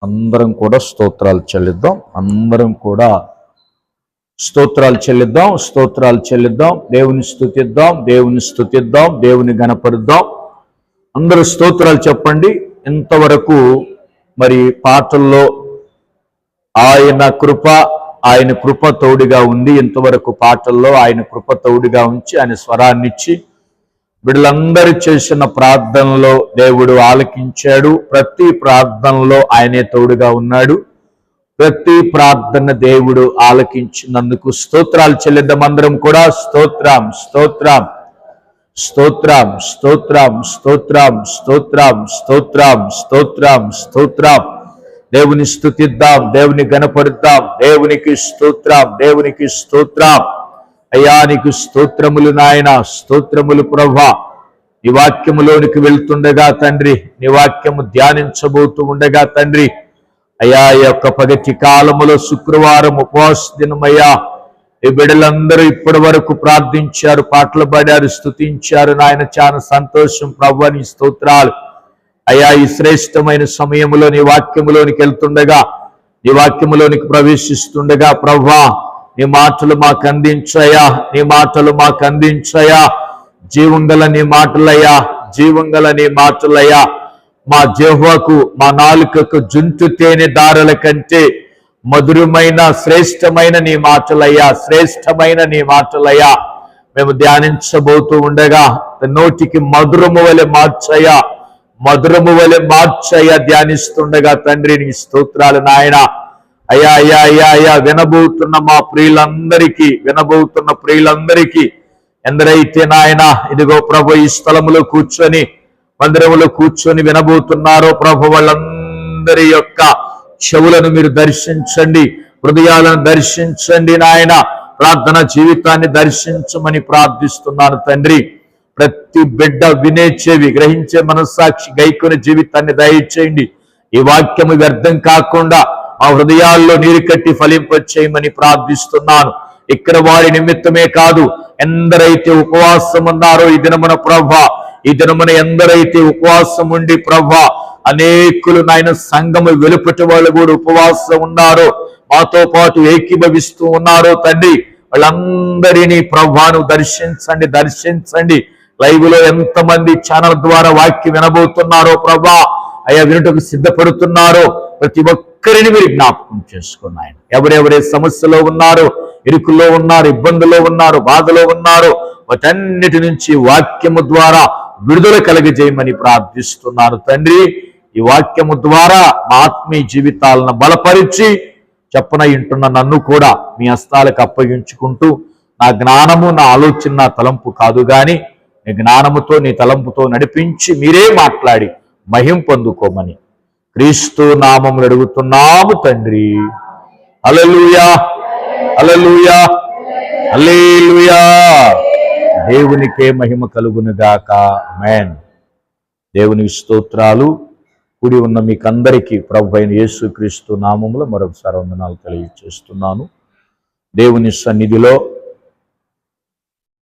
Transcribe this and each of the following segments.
అందరం కూడా స్తోత్రాలు చెల్లిద్దాం. అందరం కూడా స్తోత్రాలు చెల్లిద్దాం. దేవుని స్తుతిద్దాం, దేవుని గణపరుద్దాం. అందరూ స్తోత్రాలు చెప్పండి. ఇంతవరకు మరి పాటల్లో ఆయన కృప తోడుగా ఉంది. ఇంతవరకు పాటల్లో ఆయన కృప తోడుగా ఉంచి ఆయన స్వరాన్నిచ్చి వీళ్ళందరూ చేసిన ప్రార్థనలో దేవుడు ఆలకించాడు. ప్రతి ప్రార్థనలో ఆయనే తోడుగా ఉన్నాడు. ప్రతి ప్రార్థన దేవుడు ఆలకించినందుకు స్తోత్రాలు చెల్లిద్దాం. అందరం కూడా స్తోత్రం. దేవుని స్తుతిద్దాం, దేవుని గణపరుద్దాం. దేవునికి స్తోత్రం. అయ్యా నీకు స్తోత్రములు నాయన, స్తోత్రములు ప్రభా. నీ వాక్యములోనికి వెళ్తుండగా తండ్రి, నీ వాక్యము ధ్యానించబోతూ ఉండగా తండ్రి, అయ్యా ఈ యొక్క పగటి కాలములో శుక్రవారం ఉపవాస దినమయ్యా, ఈ బిడ్డలందరూ ఇప్పటి వరకు ప్రార్థించారు, పాటలు పాడారు, స్తుతించారు నాయన. చాలా సంతోషం ప్రభా, నీ స్తోత్రాలు అయ్యా. ఈ శ్రేష్టమైన సమయంలో నీ వాక్యములోనికి వెళ్తుండగా, నీ వాక్యములోనికి ప్రవేశిస్తుండగా ప్రభా, నీ మాటలు మాకు అందించయ్యా. జీవంగల నీ మాటలయ్యా. మా జిహ్వకు, మా నాలుకకు జుంటు తేనె దారుల కంటే మధురమైన శ్రేష్టమైన నీ మాటలయ్యా. మేము ధ్యానించబోతూ ఉండగా నోటికి మధురము వలె మార్చయ్యా. ధ్యానిస్తుండగా తండ్రి నీ స్తోత్రాలు నాయన. అయ్యా వినబోతున్న ప్రియులందరికీ ఎందరైతే నాయన ఇదిగో ప్రభు ఈ స్థలములో కూర్చొని, మందిరములో కూర్చొని వినబోతున్నారో ప్రభు, వాళ్ళందరి యొక్క చెవులను మీరు దర్శించండి, హృదయాలను దర్శించండి నాయన. ప్రార్థన జీవితాన్ని దర్శించమని ప్రార్థిస్తున్నాను తండ్రి. ప్రతి బిడ్డ వినే చెవి, గ్రహించే మనస్సాక్షి, గైకొనే జీవితాన్ని దయచేయండి. ఈ వాక్యము వ్యర్థం కాకుండా ఆ హృదయాల్లో నీరు కట్టి ఫలింపచేయమని ప్రార్థిస్తున్నాను. ఇక్కడ వారి నిమిత్తమే కాదు, ఎందరైతే ఉపవాసం ఉన్నారో ఈ దినమున ప్రభా, ఎందరైతే ఉపవాసం ఉండి ప్రభా, అనేకులు నాయన సంఘము వెలుపటి వాళ్ళు కూడా ఉపవాసం ఉన్నారో, మాతో పాటు ఏకీభవిస్తూ ఉన్నారో తండ్రి, వాళ్ళందరినీ ప్రభాను దర్శించండి. లైవ్ లో ఎంతమంది ఛానల్ ద్వారా వాక్యం వినబోతున్నారో ప్రభా, అయ్యా వినుటకు సిద్ధపడుతున్నారో ప్రతి ఒక్కరిని మీరు జ్ఞాపకం చేసుకున్నాయన. ఎవరెవరే సమస్యలో ఉన్నారో, ఇరుకుల్లో ఉన్నారు, ఇబ్బందుల్లో ఉన్నారు, బాధలో ఉన్నారు, వాటన్నిటి నుంచి వాక్యము ద్వారా విడుదల కలిగజేయమని ప్రార్థిస్తున్నాను తండ్రి. ఈ వాక్యము ద్వారా మా ఆత్మీయ జీవితాలను బలపరిచి చెప్పన ఇంటున్న నన్ను కూడా మీ హస్తాలకు అప్పగించుకుంటూ, నా జ్ఞానము, నా ఆలోచన, నా తలంపు కాదు గాని నీ జ్ఞానముతో, నీ తలంపుతో నడిపించి మీరే మాట్లాడి మహిం పొందుకోమని క్రీస్తు నామములో అడుగుతున్నాము తండ్రి. హల్లెలూయా, హల్లెలూయా, హల్లెలూయా. దేవునికే మహిమ కలుగునుగాక. ఆమేన్. దేవునికి స్తోత్రాలు. కూడి ఉన్న మీకందరికీ ప్రభు అయిన యేసుక్రీస్తు నామములో మరొకసారి వందనాలు తెలియజేస్తున్నాను. దేవుని సన్నిధిలో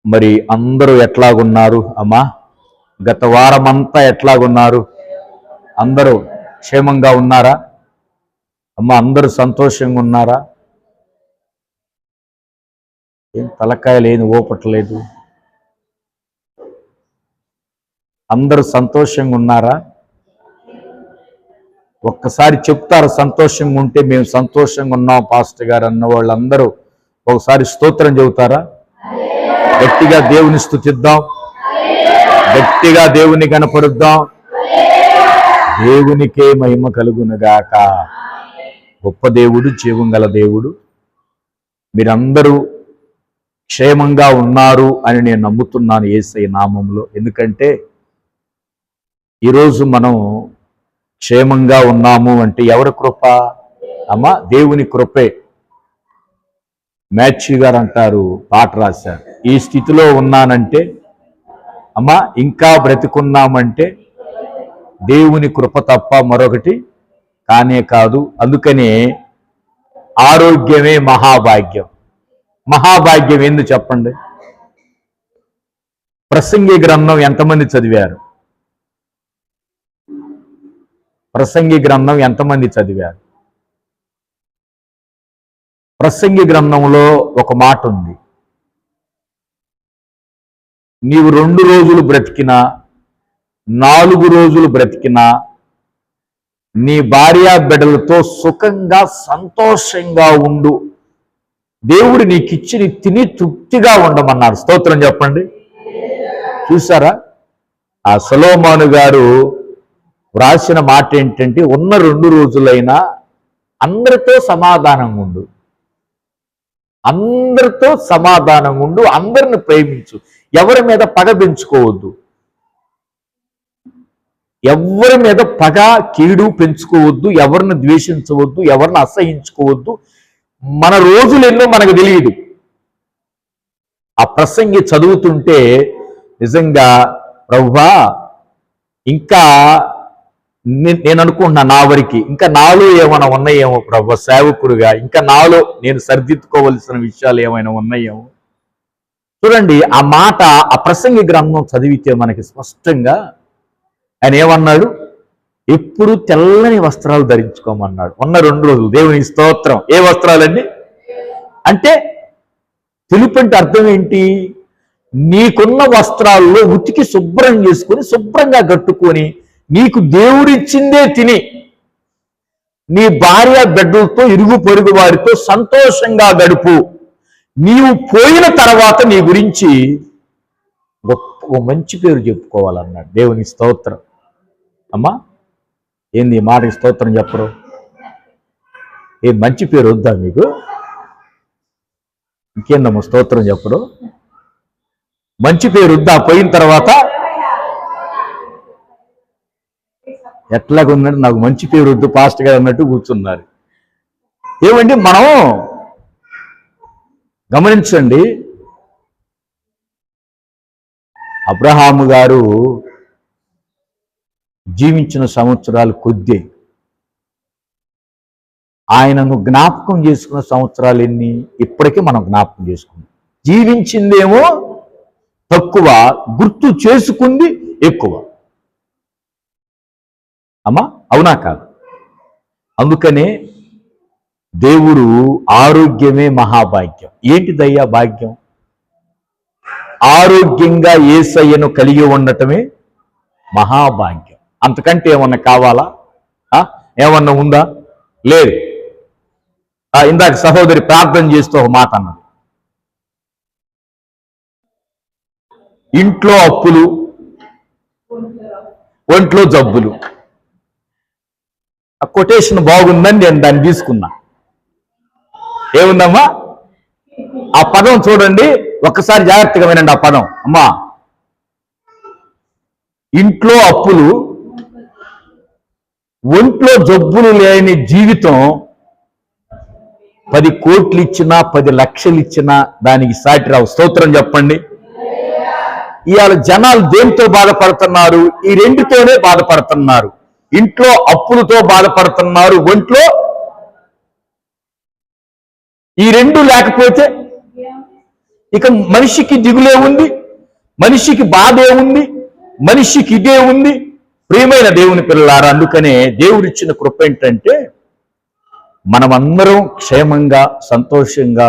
మరి అందరూ ఎట్లాగున్నారు అమ్మా? గత వారమంతా ఎట్లాగున్నారు? అందరూ క్షేమంగా ఉన్నారా అమ్మా? అందరూ సంతోషంగా ఉన్నారా? ఏం తలకాయ లేని ఓపట్లేదు. అందరూ సంతోషంగా ఉన్నారా? ఒక్కసారి చెప్తారు సంతోషంగా ఉంటే. మేము సంతోషంగా ఉన్నాం పాస్టర్ గారు అన్న వాళ్ళందరూ ఒకసారి స్తోత్రం చెబుతారా? గట్టిగా దేవుని స్తుతిద్దాం, గట్టిగా దేవుని కనపరుద్దాం. దేవునికే మహిమ కలుగునుగాక. గొప్ప దేవుడు, జీవం గల దేవుడు. మీరందరూ క్షేమంగా ఉన్నారు అని నేను నమ్ముతున్నాను యేసయ్య నామంలో. ఎందుకంటే ఈరోజు మనం క్షేమంగా ఉన్నాము అంటే ఎవరి కృప అమ్మా? దేవుని కృపే. మ్యాథ్యూ గారు అంటారు, పాట రాశారు, ఈ స్థితిలో ఉన్నానంటే అమ్మా, ఇంకా బ్రతికున్నామంటే దేవుని కృప తప్ప మరొకటి కానే కాదు. అందుకనే ఆరోగ్యమే మహాభాగ్యం. మహాభాగ్యం ఏంది చెప్పండి? ప్రసంగి గ్రంథం ఎంతమంది చదివారు? ప్రసంగి గ్రంథం ఎంతమంది చదివారు? ప్రసంగి గ్రంథంలో ఒక మాట ఉంది, నీవు 2 రోజులు బ్రతికినా 4 రోజులు బ్రతికినా నీ భార్యా బిడ్డలతో సుఖంగా సంతోషంగా ఉండు, దేవుడు నీకిచ్చి నీ తిని తృప్తిగా ఉండమన్నారు. స్తోత్రం చెప్పండి. చూసారా, ఆ సొలొమోను గారు వ్రాసిన మాట ఏంటంటే, ఉన్న 2 రోజులైనా అందరితో సమాధానంగా ఉండు, అందరితో సమాధానంగా ఉండు, అందరిని ప్రేమించు, ఎవరి మీద పగ పెంచుకోవద్దు, ఎవరి మీద పగ కీడు పెంచుకోవద్దు, ఎవరిని ద్వేషించవద్దు, ఎవరిని అసహించుకోవద్దు. మన రోజులు ఎన్నో మనకు తెలియదు. ఆ ప్రసంగి చదువుతుంటే నిజంగా ప్రభువా, ఇంకా నేను అనుకుంటున్నా నా వరకు ఇంకా నాలో ఏమైనా ఉన్నాయేమో ప్రభు, సేవకుడుగా ఇంకా నాలో నేను సరిదిద్దుకోవలసిన విషయాలు ఏమైనా ఉన్నాయేమో. చూడండి, ఆ మాట ఆ ప్రసంగి గ్రంథం చదివితే మనకి స్పష్టంగా ఆయన ఏమన్నాడు, ఎప్పుడు తెల్లని వస్త్రాలు ధరించుకోమన్నాడు. ఉన్న 2 రోజులు. దేవుని స్తోత్రం. ఏ వస్త్రాలండి అంటే, తెలుపు అంటే అర్థం ఏంటి? నీకున్న వస్త్రాల్లో ఉతికి శుభ్రం చేసుకొని శుభ్రంగా కట్టుకొని నీకు దేవుడిచ్చిందే తిని నీ భార్య బిడ్డలతో ఇరుగు పొరుగు వారితో సంతోషంగా గడుపు. నీవు పోయిన తర్వాత నీ గురించి గొప్ప మంచి పేరు చెప్పుకోవాలన్నాడు. దేవుని స్తోత్రం. అమ్మా, ఏంది ఈ మాట స్తోత్రం చెప్పరు? ఏ మంచి పేరు వద్దా మీకు? ఇంకేందమ్మా స్తోత్రం చెప్పరు? మంచి పేరు వద్దా పోయిన తర్వాత? ఎట్లాగున్నాడు, నాకు మంచి పేరు వద్దు పాస్ట్ గారు అన్నట్టు కూర్చున్నారు. ఏమండి, మనం గమనించండి, అబ్రహాము గారు జీవించిన సంవత్సరాలు కొద్ది, ఆయనను జ్ఞాపకం చేసుకున్న సంవత్సరాలు ఎన్ని? ఇప్పటికీ మనం జ్ఞాపకం చేసుకున్నాం. జీవించిందేమో తక్కువ, గుర్తు చేసుకుంది ఎక్కువ. అమ్మా, అవునా కాదు? అందుకనే దేవుడు ఆరోగ్యమే మహాభాగ్యం. ఏంటిదయ్యా భాగ్యం? ఆరోగ్యంగా యేసయ్యను కలిగి ఉండటమే మహాభాగ్యం. అంతకంటే ఏమన్నా కావాలా? ఏమన్నా ఉందా? లేదు. ఇందాక సహోదరి ప్రార్థన చేస్తూ ఒక మాట అన్నది, ఇంట్లో అప్పులు, ఒంట్లో జబ్బులు. ఆ కొటేషన్ బాగుందని నేను దాన్ని తీసుకున్నా. ఏముందమ్మా ఆ పదం? చూడండి ఒక్కసారి జాగ్రత్తగా వినండి ఆ పదం. అమ్మా, ఇంట్లో అప్పులు, ఒంట్లో జబ్బులు లేని జీవితం 10 కోట్లు ఇచ్చినా 10 లక్షలు ఇచ్చినా దానికి సాటి రావు. స్తోత్రం చెప్పండి. ఇవాళ జనాలు దేంతో బాధపడుతున్నారు? ఈ 2తోనే బాధపడుతున్నారు. ఇంట్లో అప్పులతో బాధపడుతున్నారు, ఒంట్లో ఈ 2 లేకపోతే ఇక మనిషికి దిగులే ఉంది, మనిషికి బాధే ఉంది, మనిషికి ఇదే ఉంది. ప్రియమైన దేవుని పిల్లలారా, అందుకనే దేవుడిచ్చిన కృప ఏంటంటే మనమందరం క్షేమంగా సంతోషంగా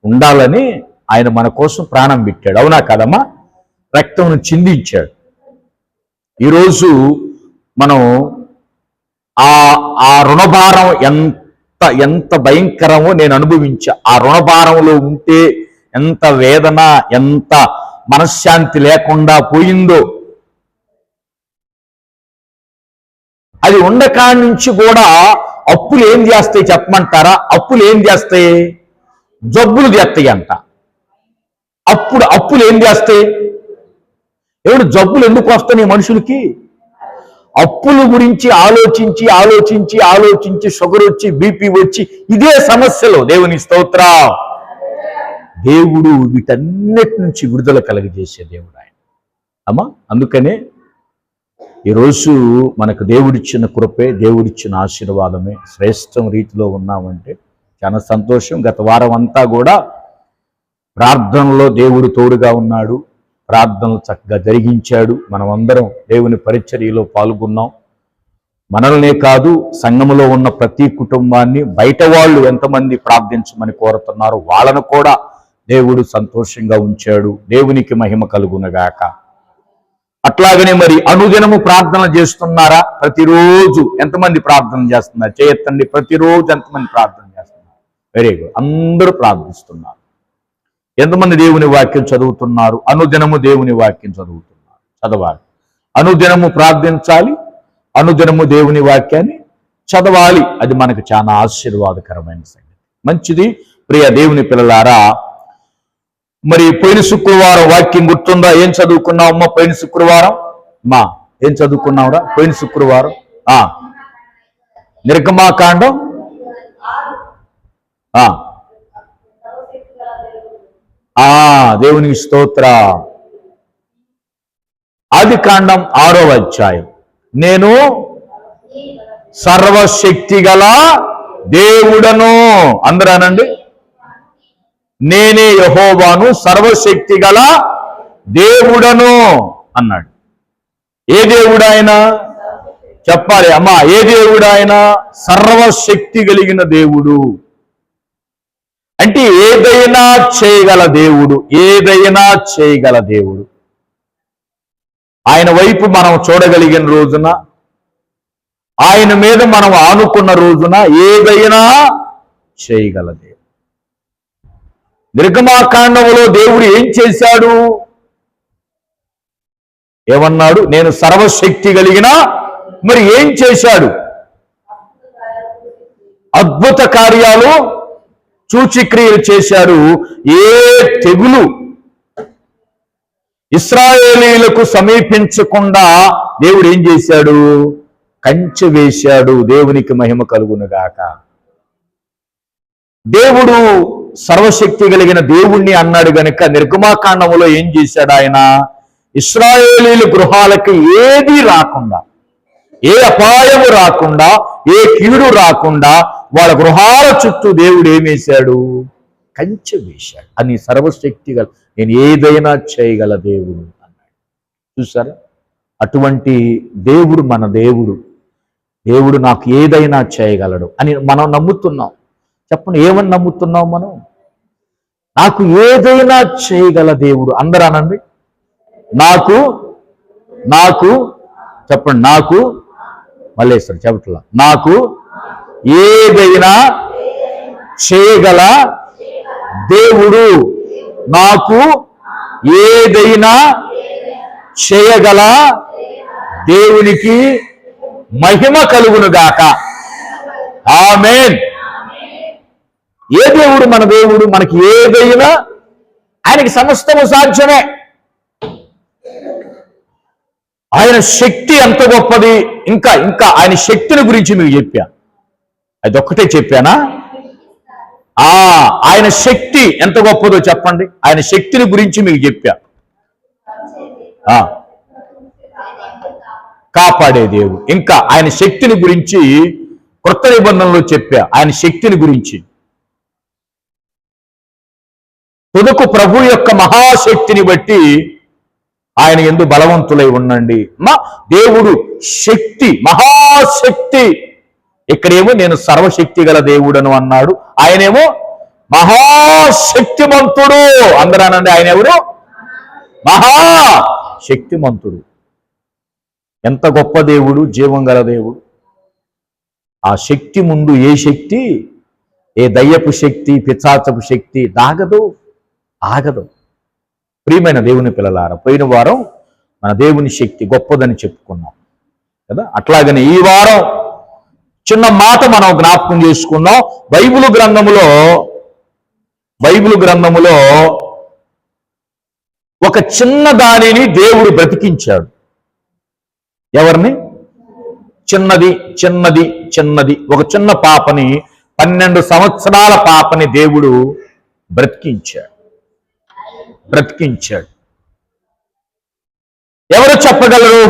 ఉండాలని ఆయన మన కోసం ప్రాణం పెట్టాడు. అవునా కాదమ్మా? రక్తం చిందించాడు. ఈరోజు మనం ఆ రుణభారం ఎంత భయంకరమో నేను అనుభవించా. ఆ రుణభారంలో ఉంటే ఎంత వేదన, ఎంత మనశ్శాంతి లేకుండా పోయిందో. అది ఉండకాడి నుంచి కూడా అప్పులు ఏం చేస్తాయి చెప్పమంటారా? అప్పులు ఏం చేస్తాయి? జబ్బులు చేస్తాయి అంట. అప్పులు ఏం చేస్తాయి? ఏమిటి జబ్బులు ఎందుకు వస్తాయి మనుషులకి? అప్పుల గురించి ఆలోచించి ఆలోచించి ఆలోచించి షుగర్ వచ్చి బీపీ వచ్చి ఇదే సమస్యలు. దేవుని స్తోత్రం. దేవుడు వీటన్నిటి నుంచి విడుదల కలగజేసే దేవుడు ఆయన. అమ్మా, అందుకనే ఈరోజు మనకు దేవుడిచ్చిన కృపే, దేవుడిచ్చిన ఆశీర్వాదమే శ్రేష్టం రీతిలో ఉన్నామంటే చాలా సంతోషం. గత వారం అంతా కూడా ప్రార్థనలో దేవుడు తోడుగా ఉన్నాడు, ప్రార్థనలు చక్కగా జరిగించాడు. మనం అందరం దేవుని పరిచర్యలో పాల్గొన్నాం. మనల్నే కాదు, సంఘములో ఉన్న ప్రతి కుటుంబాన్ని, బయట వాళ్ళు ఎంతమంది ప్రార్థించమని కోరుతున్నారు వాళ్ళను కూడా దేవుడు సంతోషంగా ఉంచాడు. దేవునికి మహిమ కలుగునగాక. అట్లాగనే మరి అనుదినము ప్రార్థన చేస్తున్నారా? ప్రతిరోజు ఎంతమంది ప్రార్థన చేస్తున్నారు? చేయొద్దండి. ప్రతిరోజు ఎంతమంది ప్రార్థన చేస్తున్నారు? వెరీ గుడ్, అందరూ ప్రార్థిస్తున్నారు. ఎంతమంది దేవుని వాక్యం చదువుతున్నారు? అనుదినము దేవుని వాక్యం చదువుతున్నారు. చదవాలి, అనుదినము ప్రార్థించాలి, అనుదినము దేవుని వాక్యాన్ని చదవాలి. అది మనకు చాలా ఆశీర్వాదకరమైన సంగతి. మంచిది ప్రియ దేవుని పిల్లలారా. మరి పోయిన శుక్రవారం వాక్యం గుర్తుందా? ఏం చదువుకున్నావమ్మా పోయిన శుక్రవారం? ఏం చదువుకున్నావురా పోయిన శుక్రవారం? నిర్గమాకాండం, దేవునికి స్తోత్ర. ఆదికాండం 6వ అధ్యాయం. నేను సర్వశక్తి గల దేవుడను. అందరూ అనండి, నేనే యెహోవాను, సర్వశక్తి గల దేవుడను అన్నాడు. ఏ దేవుడు ఆయన? చెప్పాలి అమ్మా, ఏ దేవుడు ఆయన? సర్వశక్తి కలిగిన దేవుడు. అంటే ఏదైనా చేయగల దేవుడు, ఏదైనా చేయగల దేవుడు. ఆయన వైపు మనం చూడగలిగిన రోజున, ఆయన మీద మనం ఆనుకున్న రోజున ఏదైనా చేయగల దేవుడు. నిర్గమాకాండంలో దేవుడు ఏం చేశాడు? ఏమన్నాడు? నేను సర్వశక్తి కలిగిన. మరి ఏం చేశాడు? అద్భుత కార్యాలు, సూచక్రియలు చేశాడు. ఏ తెగులు ఇశ్రాయేలీయులకు సమీపించకుండా దేవుడు ఏం చేశాడు? కంచె వేశాడు. దేవునికి మహిమ కలుగునుగాక. దేవుడు సర్వశక్తి కలిగిన దేవుణ్ణి అన్నాడు గనుక నిర్గమాకాండములో ఏం చేశాడు ఆయన? ఇశ్రాయేలీయుల గృహాలకి ఏది రాకుండా, ఏ అపాయము రాకుండా, ఏ కీడు రాకుండా వాళ్ళ గృహాల చుట్టూ దేవుడు ఏమేశాడు? కంచె వేశాడు. అని సర్వశక్తి గల, నేను ఏదైనా చేయగల దేవుడు అన్నాడు. చూసారా? అటువంటి దేవుడు మన దేవుడు. దేవుడు నాకు ఏదైనా చేయగలడు అని మనం నమ్ముతున్నాం. చెప్పండి, ఏమని నమ్ముతున్నాం మనం? నాకు ఏదైనా చేయగల దేవుడు. అందరూ అనండి, నాకు చెప్పండి, నాకు మల్లేశ్వరు చెప్పట్లా, నాకు ఏదైనా చేయగల దేవుడు, నాకు ఏదైనా చేయగల దేవునికి మహిమ కలుగునుగాక. ఆమేన్. ఏ దేవుడు మన దేవుడు? మనకి ఏదైనా, ఆయనకి సమస్తము సాధ్యమే. ఆయన శక్తి ఎంత గొప్పది. ఇంకా ఆయన శక్తిని గురించి మీకు చెప్పా. అదొక్కటే చెప్పానా? ఆయన శక్తి ఎంత గొప్పదో చెప్పండి. ఆయన శక్తిని గురించి మీకు చెప్పా. కాపాడే దేవుడు. ఇంకా ఆయన శక్తిని గురించి కొత్త నిబంధనలో చెప్పా. ఆయన శక్తిని గురించి తుదకు ప్రభు యొక్క మహాశక్తిని బట్టి ఆయన యందు బలవంతులై ఉండండి. దేవుడు శక్తి, మహాశక్తి. ఇక్కడేమో నేను సర్వశక్తి గల దేవుడను అన్నాడు. ఆయనేమో మహాశక్తిమంతుడు. అందరూ అనండి, ఆయన ఎవరు? మహాశక్తిమంతుడు. ఎంత గొప్ప దేవుడు, జీవం గల దేవుడు. ఆ శక్తి ముందు ఏ శక్తి, ఏ దయ్యపు శక్తి, పిశాచపు శక్తి ఆగదు. ప్రియమైన దేవుని పిల్లలారా, పోయిన వారం మన దేవుని శక్తి గొప్పదని చెప్పుకున్నాం కదా. అట్లాగనే ఈ వారం చిన్న మాట మనం జ్ఞాపకం చేసుకుందాం. బైబిలు గ్రంథములో ఒక చిన్న దానిని దేవుడు బ్రతికించాడు. ఎవరిని? చిన్నది ఒక చిన్న పాపని, 12 సంవత్సరాల పాపని దేవుడు బ్రతికించాడు. ఎవరు చెప్పగలరు?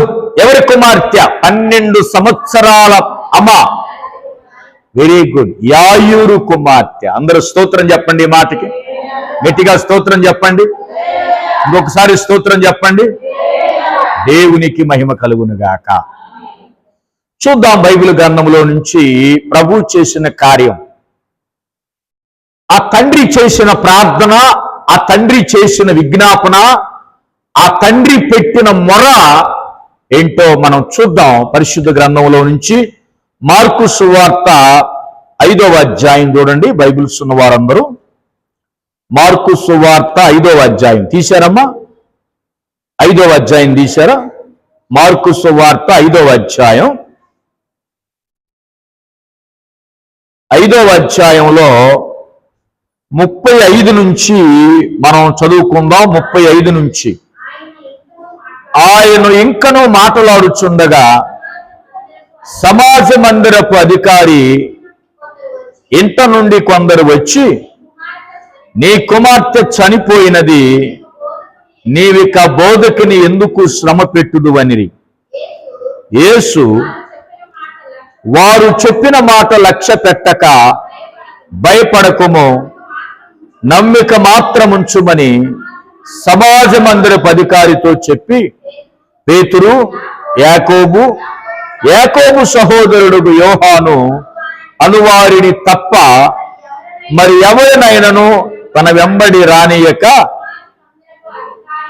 ఎవరి కుమార్తె? 12 సంవత్సరాల అమ్మ. వెరీ గుడ్, యాయూరు కుమార్తె. అందరూ స్తోత్రం చెప్పండి. ఈ మాటకి గట్టిగా స్తోత్రం చెప్పండి. ఇంకొకసారి స్తోత్రం చెప్పండి. దేవునికి మహిమ కలుగునుగాక. చూద్దాం బైబిల్ గ్రంథంలో నుంచి ప్రభు చేసిన కార్యం, ఆ తండ్రి చేసిన ప్రార్థన, ఆ తండ్రి చేసిన విజ్ఞాపన, ఆ తండ్రి పెట్టిన మొర ఏంటో మనం చూద్దాం. పరిశుద్ధ గ్రంథంలో నుంచి మార్కు సువార్త 5వ అధ్యాయం చూడండి. బైబిల్స్ ఉన్న వారందరూ మార్కు సువార్త 5వ అధ్యాయం తీశారమ్మా? 5వ అధ్యాయం తీశారా? మార్కు సువార్త 5వ అధ్యాయం 5వ అధ్యాయంలో 35 నుంచి మనం చదువుకుందాం. 35 నుంచి. ఆయన ఇంకనూ మాట్లాడుచుండగా సమాజ మందిరపు అధికారి ఇంట నుండి కొందరు వచ్చి, నీ కుమార్తె చనిపోయినది, నీవిక బోధకుని ఎందుకు శ్రమ పెట్టుదు అనిరి. యేసు వారు చెప్పిన మాట లక్ష్య పెట్టక, భయపడకుము, నమ్మిక మాత్రముంచుమని సమాజ మందిరపు అధికారితో చెప్పి, పేతురు, యాకోబు సహోదరుడు యోహాను అనువారిని తప్ప మరి ఎవరినైనాను తన వెంబడి రానియక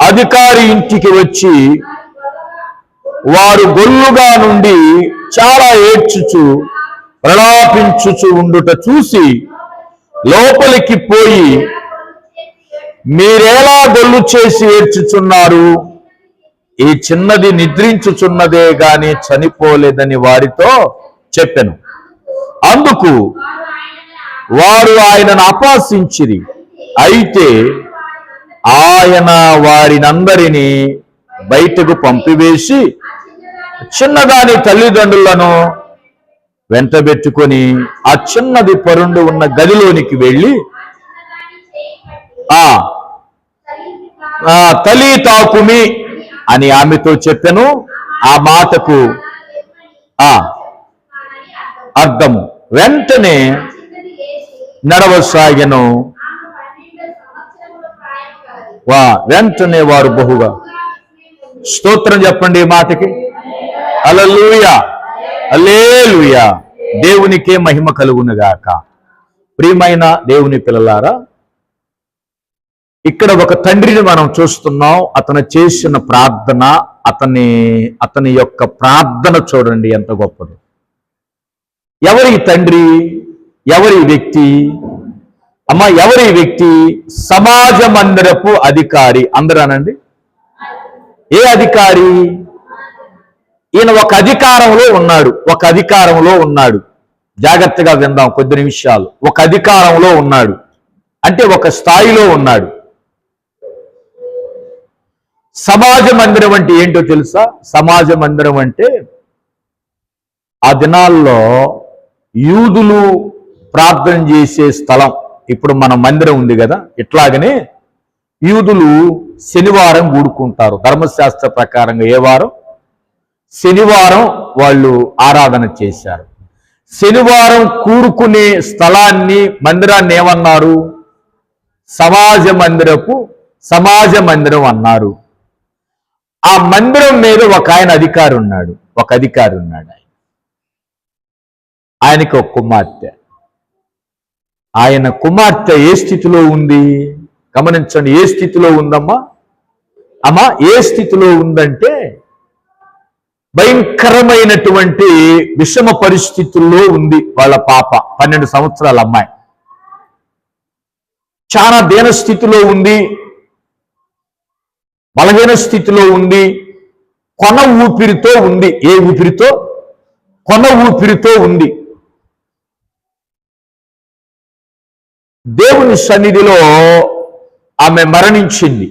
అధికారి ఇంటికి వచ్చి, వారు గొల్లుగా నుండి చాలా ఏడ్చుచు ప్రలాపించుచు ఉండుట చూసి లోపలికి పోయి, మీరేలా గొల్లు చేసి ఏడ్చుచున్నారు? ఈ చిన్నది నిద్రించుచున్నదే గాని చనిపోలేదని వారితో చెప్పెను. అందుకు వారు ఆయనను అపహసించిరి. అయితే ఆయన వారినందరినీ బయటకు పంపివేసి చిన్నదాని తల్లిదండ్రులను వెంటబెట్టుకొని ఆ చిన్నది పరుండు ఉన్న గదిలోనికి వెళ్ళి, తలి తాకుమి అని ఆమెతో చెప్పెను. ఆ మాటకు అర్థము. వెంటనే నడవసాగెను. వెంటనే వారు బహుగా స్తోత్రం చెప్పండి ఈ మాటకి. హల్లెలూయా, హల్లెలూయా. దేవునికే మహిమ కలుగునుగాక. ప్రియమైన దేవుని పిల్లలారా, ఇక్కడ ఒక తండ్రిని మనం చూస్తున్నాం. అతను చేసిన ప్రార్థన, అతని యొక్క ప్రార్థన చూడండి ఎంత గొప్పది. ఎవరి తండ్రి? ఎవరి వ్యక్తి? అమ్మ, ఎవరి వ్యక్తి? సమాజ మందిరపు అధికారి. అందరూ అనండి, ఏ అధికారి? ఈయన ఒక అధికారంలో ఉన్నాడు. ఒక అధికారంలో ఉన్నాడు. జాగ్రత్తగా విందాం కొద్ది నిమిషాలు. ఒక అధికారంలో ఉన్నాడు అంటే ఒక స్థాయిలో ఉన్నాడు. సమాజ మందిరం అంటే ఏంటో తెలుసా? సమాజ మందిరం అంటే ఆ దినాల్లో యూదులు ప్రార్థన చేసే స్థలం. ఇప్పుడు మన మందిరం ఉంది కదా, ఇట్లాగనే యూదులు శనివారం కూడుకుంటారు. ధర్మశాస్త్ర ప్రకారంగా ఏ వారం? శనివారం వాళ్ళు ఆరాధన చేశారు. శనివారం కూడుకునే స్థలాన్ని, మందిరాన్ని ఏమన్నారు? సమాజ మందిరం అన్నారు. ఆ మందిరం మీద ఒక అధికారి ఉన్నాడు. ఆయనకి ఒక కుమార్తె. ఆయన కుమార్తె ఏ స్థితిలో ఉంది? గమనించండి. ఏ స్థితిలో ఉందమ్మా? ఏ స్థితిలో ఉందంటే భయంకరమైనటువంటి విషమ పరిస్థితుల్లో ఉంది వాళ్ళ పాప. 12 సంవత్సరాల అమ్మాయి చాలా దీన స్థితిలో ఉంది, బలహీన స్థితిలో ఉంది, కొన ఊపిరితో ఉంది. ఏ ఊపిరితో? కొన ఊపిరితో ఉంది. దేవుని సన్నిధిలో ఆమె మరణించింది.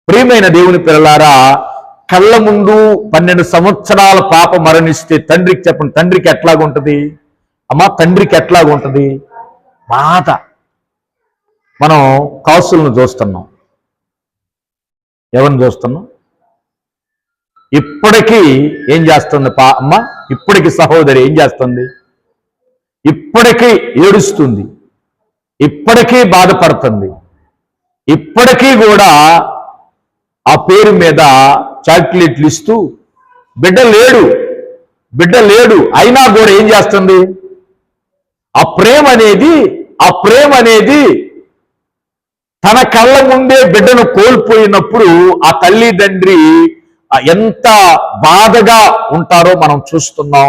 ప్రియమైన దేవుని పిల్లలారా, కళ్ళ ముందు 12 సంవత్సరాల పాప మరణిస్తే తండ్రికి చెప్పండి, తండ్రికి ఎట్లాగుంటది? తండ్రికి ఎట్లాగుంటది? బాధ. మనం కాసులను చూస్తున్నాం. ఎవరిని చూస్తున్నాం? ఇప్పటికీ ఏం చేస్తుంది ఇప్పటికి సహోదరి ఏం చేస్తుంది? ఇప్పటికీ ఏడుస్తుంది, ఇప్పటికీ బాధపడుతుంది, ఇప్పటికీ కూడా ఆ పేరు మీద చాక్లెట్లు ఇస్తూ బిడ్డ లేడు అయినా కూడా ఏం చేస్తుంది? ఆ ప్రేమ అనేది తన కళ్ళ ముందే బిడ్డను కోల్పోయినప్పుడు ఆ తల్లిదండ్రి ఎంత బాధగా ఉంటారో మనం చూస్తున్నాం.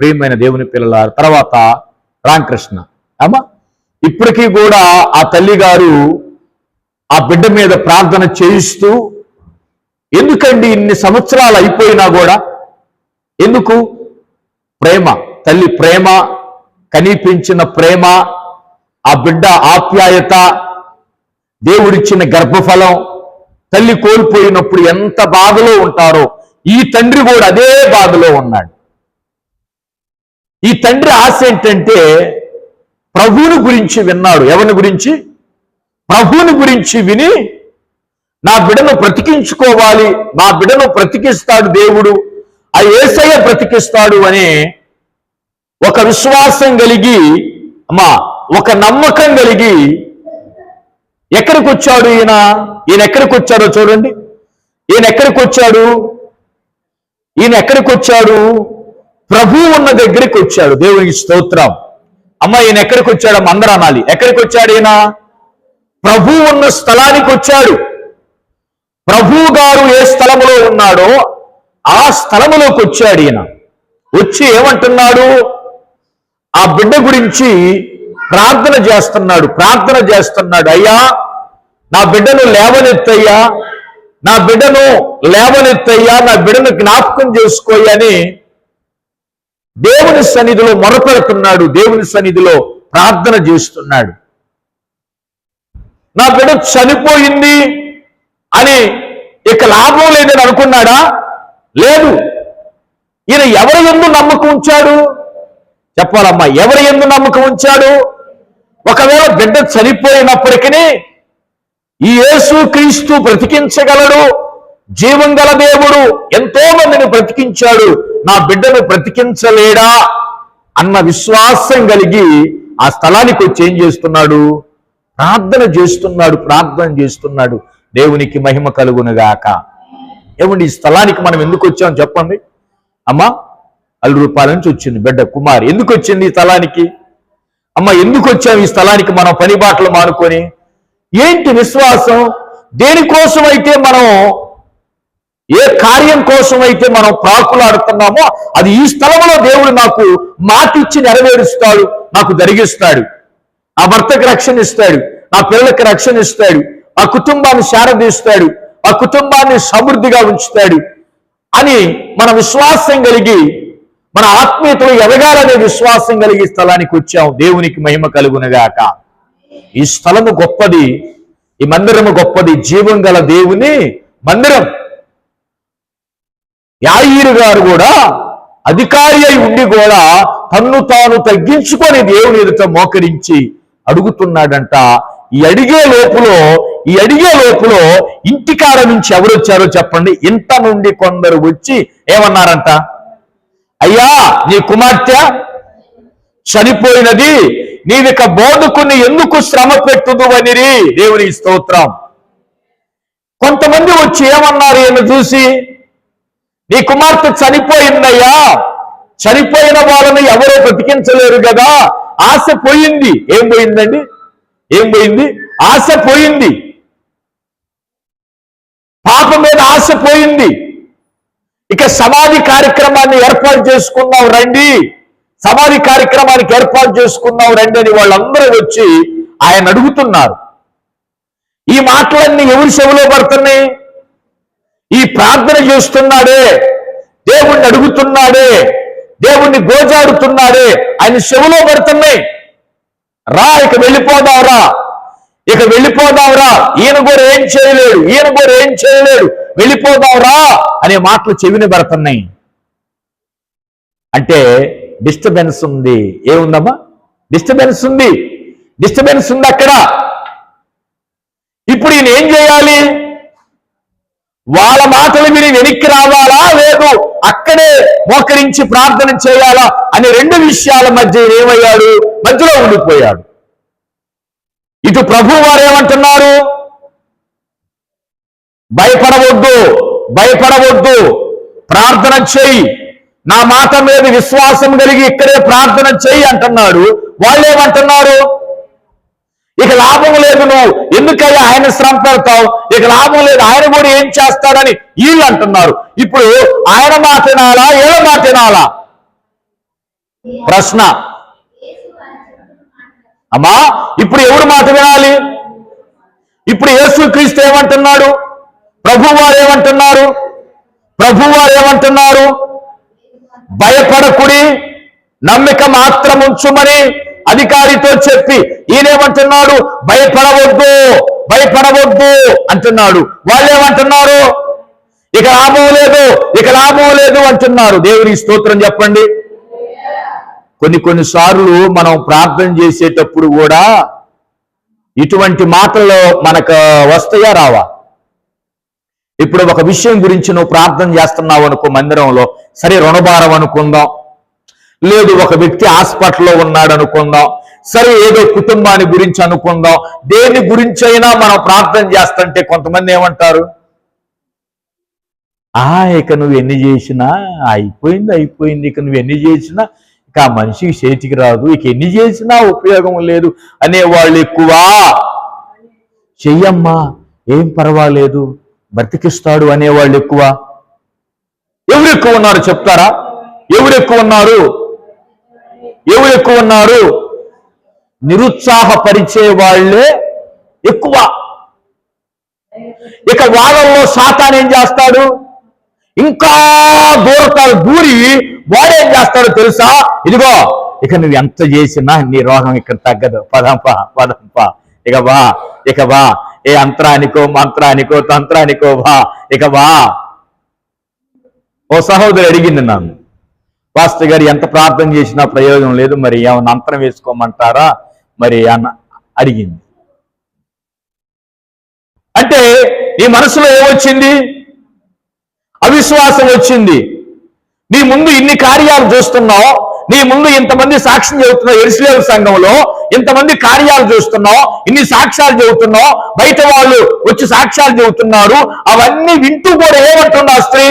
ప్రియమైన దేవుని పిల్లల తర్వాత రామకృష్ణ అమ్మా, ఇప్పటికీ కూడా ఆ తల్లి గారు ఆ బిడ్డ మీద ప్రార్థన చేయిస్తూ, ఎందుకండి ఇన్ని సంవత్సరాలు అయిపోయినా కూడా ఎందుకు? ప్రేమ, తల్లి ప్రేమ, కనిపించిన ప్రేమ, ఆ బిడ్డ ఆప్యాయత, దేవుడిచ్చిన గర్భఫలం, తల్లి కోల్పోయినప్పుడు ఎంత బాధలో ఉంటారో ఈ తండ్రి కూడా అదే బాధలో ఉన్నాడు. ఈ తండ్రి ఆశ ఏంటంటే ప్రభువుని గురించి విన్నాడు. ఎవరిని గురించి? ప్రభువుని గురించి విని నా బిడ్డను బ్రతికించుకోవాలి, నా బిడ్డను బ్రతికిస్తాడు దేవుడు, ఆ యేసయ్య బ్రతికిస్తాడు అనే ఒక విశ్వాసం కలిగి, ఒక నమ్మకం కలిగి ఎక్కడికి వచ్చాడు ఈయన ఎక్కడికి వచ్చాడో చూడండి. ఈయన ఎక్కడికి వచ్చాడు? ప్రభువు ఉన్న దగ్గరికి వచ్చాడు. దేవునికి స్తోత్రం. ఈయన ఎక్కడికి వచ్చాడు? అందరూ అనాలి. ఎక్కడికి వచ్చాడు ఈయన? ప్రభువు ఉన్న స్థలానికి వచ్చాడు. ప్రభువు గారు ఏ స్థలములో ఉన్నాడో ఆ స్థలములోకి వచ్చాడు ఈయన. వచ్చి ఏమంటున్నాడు? ఆ బిడ్డ గురించి ప్రార్థన చేస్తున్నాడు. అయ్యా, నా బిడ్డను లేవనెత్తయ్యా, నా బిడ్డను జ్ఞాపకం చేసుకోయని దేవుని సన్నిధిలో మొరపెడుతున్నాడు, దేవుని సన్నిధిలో ప్రార్థన చేస్తున్నాడు. నా బిడ్డ చనిపోయింది అని ఇక లాభం లేదని అనుకున్నాడా? లేదు. ఈయన ఎవరి యందు నమ్మకం ఉంచాడు? చెప్పాలమ్మా, ఎవరి యందు నమ్మకం ఉంచాడు? ఒకవేళ బిడ్డ చనిపోయినప్పటికీ ఈ యేసు క్రీస్తు బ్రతికించగలడు, జీవం గల దేవుడు ఎంతో మందిని బ్రతికించాడు, నా బిడ్డను బ్రతికించలేడా అన్న విశ్వాసం కలిగి ఆ స్థలానికి వచ్చి ఏం చేస్తున్నాడు? ప్రార్థన చేస్తున్నాడు. దేవునికి మహిమ కలుగునుగాక. ఏమండి, ఈ స్థలానికి మనం ఎందుకు వచ్చాం చెప్పండి అమ్మా? రూపాయల నుంచి వచ్చింది బిడ్డ కుమారి. ఎందుకు వచ్చింది ఈ స్థలానికి? ఎందుకు వచ్చాం ఈ స్థలానికి? మనం పని బాటలు మానుకొని ఏంటి విశ్వాసం? దేనికోసమైతే మనం, ఏ కార్యం కోసమైతే మనం ప్రాకులాడుతున్నామో అది ఈ స్థలంలో దేవుడు నాకు మాటిచ్చి నెరవేరుస్తాడు, నాకు జరిగిస్తాడు. ఆ భర్తకు రక్షణ ఇస్తాడు, నా పిల్లలకు రక్షణ ఇస్తాడు, ఆ కుటుంబాన్ని శారదీస్తాడు, ఆ కుటుంబాన్ని సమృద్ధిగా ఉంచుతాడు అని మన విశ్వాసం కలిగి, మన ఆత్మీయతలో ఎదగాలనే విశ్వాసం కలిగి స్థలానికి వచ్చాం. దేవునికి మహిమ కలుగునుగాక. ఈ స్థలము గొప్పది, ఈ మందిరము గొప్పది, జీవం గల దేవుని మందిరం. యాయీరు గారు కూడా అధికారి అయి ఉండి కూడా తన్ను తాను తగ్గించుకొని దేవుని ఎదుట మోకరించి అడుగుతున్నాడంట. ఈ అడిగే లోపులో ఇంటికాడ నుంచి ఎవరొచ్చారో చెప్పండి? ఇంట నుండి కొందరు వచ్చి ఏమన్నారంట? అయ్యా, నీ కుమార్తె చనిపోయినది, నీవిక బోధకుని ఎందుకు శ్రమ పెట్టుదు అనిరి. దేవుని స్తోత్రం. కొంతమంది వచ్చి ఏమన్నారు ఈయన చూసి? నీ కుమార్తె చనిపోయిందయ్యా, చనిపోయిన వాళ్ళని ఎవరో బ్రతికించలేరు కదా, ఆశ పోయింది. ఏం పోయిందండి? ఆశ పోయింది. పాప మీద ఆశ పోయింది. ఇక సమాధి కార్యక్రమాన్ని ఏర్పాటు చేసుకున్నావు రండి, సమాధి కార్యక్రమానికి ఏర్పాటు చేసుకున్నావు రండి అని వాళ్ళందరూ వచ్చి ఆయన అడుగుతున్నారు. ఈ మాటలన్నీ ఎవరి చెవిలో పడుతున్నాయి? ఈ ప్రార్థన చేస్తున్నాడే, దేవుణ్ణి అడుగుతున్నాడే, దేవుణ్ణి గోజాడుతున్నాడే, ఆయన చెవిలో పడుతున్నాయి. ఇక వెళ్ళిపోదాంరా, ఈయన కూడా ఏం చేయలేడు, వెళ్ళిపోదాంరా అనే మాటలు చెవిని పడుతున్నాయి. అంటే డిస్టర్బెన్స్ ఉంది. ఏముందమ్మా? డిస్టర్బెన్స్ ఉంది అక్కడ. ఇప్పుడు ఈయన ఏం చేయాలి? వాళ్ళ మాటలు విని వెనక్కి రావాలా, లేదు అక్కడే మోకరించి ప్రార్థన చేయాలా అనే రెండు విషయాల మధ్య ఏమయ్యాడు? మధ్యలో ఉండిపోయాడు. ఇటు ప్రభు వారు ఏమంటున్నారు? భయపడవద్దు, ప్రార్థన చెయ్యి, నా మాట మీద విశ్వాసం కలిగి ఇక్కడే ప్రార్థన చెయ్యి అంటున్నాడు. వాళ్ళు ఏమంటున్నారు? ఇక లాభం లేదు, నువ్వు ఎందుకయ్యా ఆయన శ్రమ పెడతావు, ఇక లాభం లేదు, ఆయన కూడా ఏం చేస్తాడని వీళ్ళు అంటున్నారు. ఇప్పుడు ఆయన మాట వినాలా, ఏళ్ళ మాట వినాలా? ప్రశ్న. అమ్మా, ఇప్పుడు ఎవరు మాట వినాలి? ఇప్పుడు యేసుక్రీస్తు ఏమంటున్నాడు? ప్రభువారు ఏమంటున్నారు? ప్రభువారు ఏమంటున్నారు? భయపడకుడి, నమ్మిక మాత్రం ఉంచుమని అధికారితో చెప్పి ఈయనేమంటున్నాడు? భయపడవద్దు, భయపడవద్దు అంటున్నాడు. వాళ్ళు ఏమంటున్నారు? ఇక లాభం లేదు, ఇక లాభం లేదు అంటున్నారు. దేవుని స్తోత్రం చెప్పండి. కొన్నిసార్లు మనం ప్రార్థన చేసేటప్పుడు కూడా ఇటువంటి మాటలు మనకు వస్తాయా రావా? ఇప్పుడు ఒక విషయం గురించి నువ్వు ప్రార్థన చేస్తున్నావు అనుకో మందిరంలో, సరే రుణభారం అనుకుందాం, లేదు ఒక వ్యక్తి హాస్పిటల్లో ఉన్నాడు అనుకుందాం, సరే ఏదో కుటుంబాన్ని గురించి అనుకుందాం, దేని గురించి అయినా మనం ప్రార్థన చేస్తుంటే కొంతమంది ఏమంటారు? ఇక నువ్వు ఎన్ని చేసినా అయిపోయింది, ఇక నువ్వు ఎన్ని చేసినా ఇక ఆ మనిషికి చేతికి రాదు, ఇక ఎన్ని చేసినా ఉపయోగం లేదు అనేవాళ్ళు ఎక్కువ. చెయ్యమ్మా, ఏం పర్వాలేదు, బ్రతికిస్తాడు అనేవాళ్ళు ఎక్కువ. ఎవరు ఎక్కువ ఉన్నారు చెప్తారా? ఎవరు ఎక్కువ ఉన్నారు? ఎవరు ఎక్కువ ఉన్నారు? నిరుత్సాహపరిచే వాళ్ళే ఎక్కువ. ఇక వాళ్ళల్లో సాతాను ఏం చేస్తాడు? ఇంకా దూరి వాడేం చేస్తాడో తెలుసా? ఇదిగో, ఇక నువ్వు ఎంత చేసినా నీ రోగం ఇక్కడ తగ్గదు, పదంపా ఇక వా ఏ అంతరానికో మంత్రానికో తంత్రానికో వా, ఇక వా. ఓ సహోదరి అడిగింది నన్ను, పాస్టర్ గారు ఎంత ప్రార్థన చేసినా ప్రయోజనం లేదు, మరి ఏమన్నా అంతరం వేసుకోమంటారా మరి అన్న అడిగింది. అంటే నీ మనసులో ఏమొచ్చింది? అవిశ్వాసం వచ్చింది. నీ ముందు ఇన్ని కార్యాలు చూస్తున్నావు, నీ ముందు ఇంతమంది సాక్ష్యం చెబుతున్నావు, యెరూషలేము సంఘంలో ఇంతమంది కార్యాలు చూస్తున్నావు, ఇన్ని సాక్ష్యాలు చెబుతున్నావు, బయట వాళ్ళు వచ్చి సాక్ష్యాలు చెబుతున్నారు, అవన్నీ వింటూ కూడా ఏమంటున్నా స్త్రీ?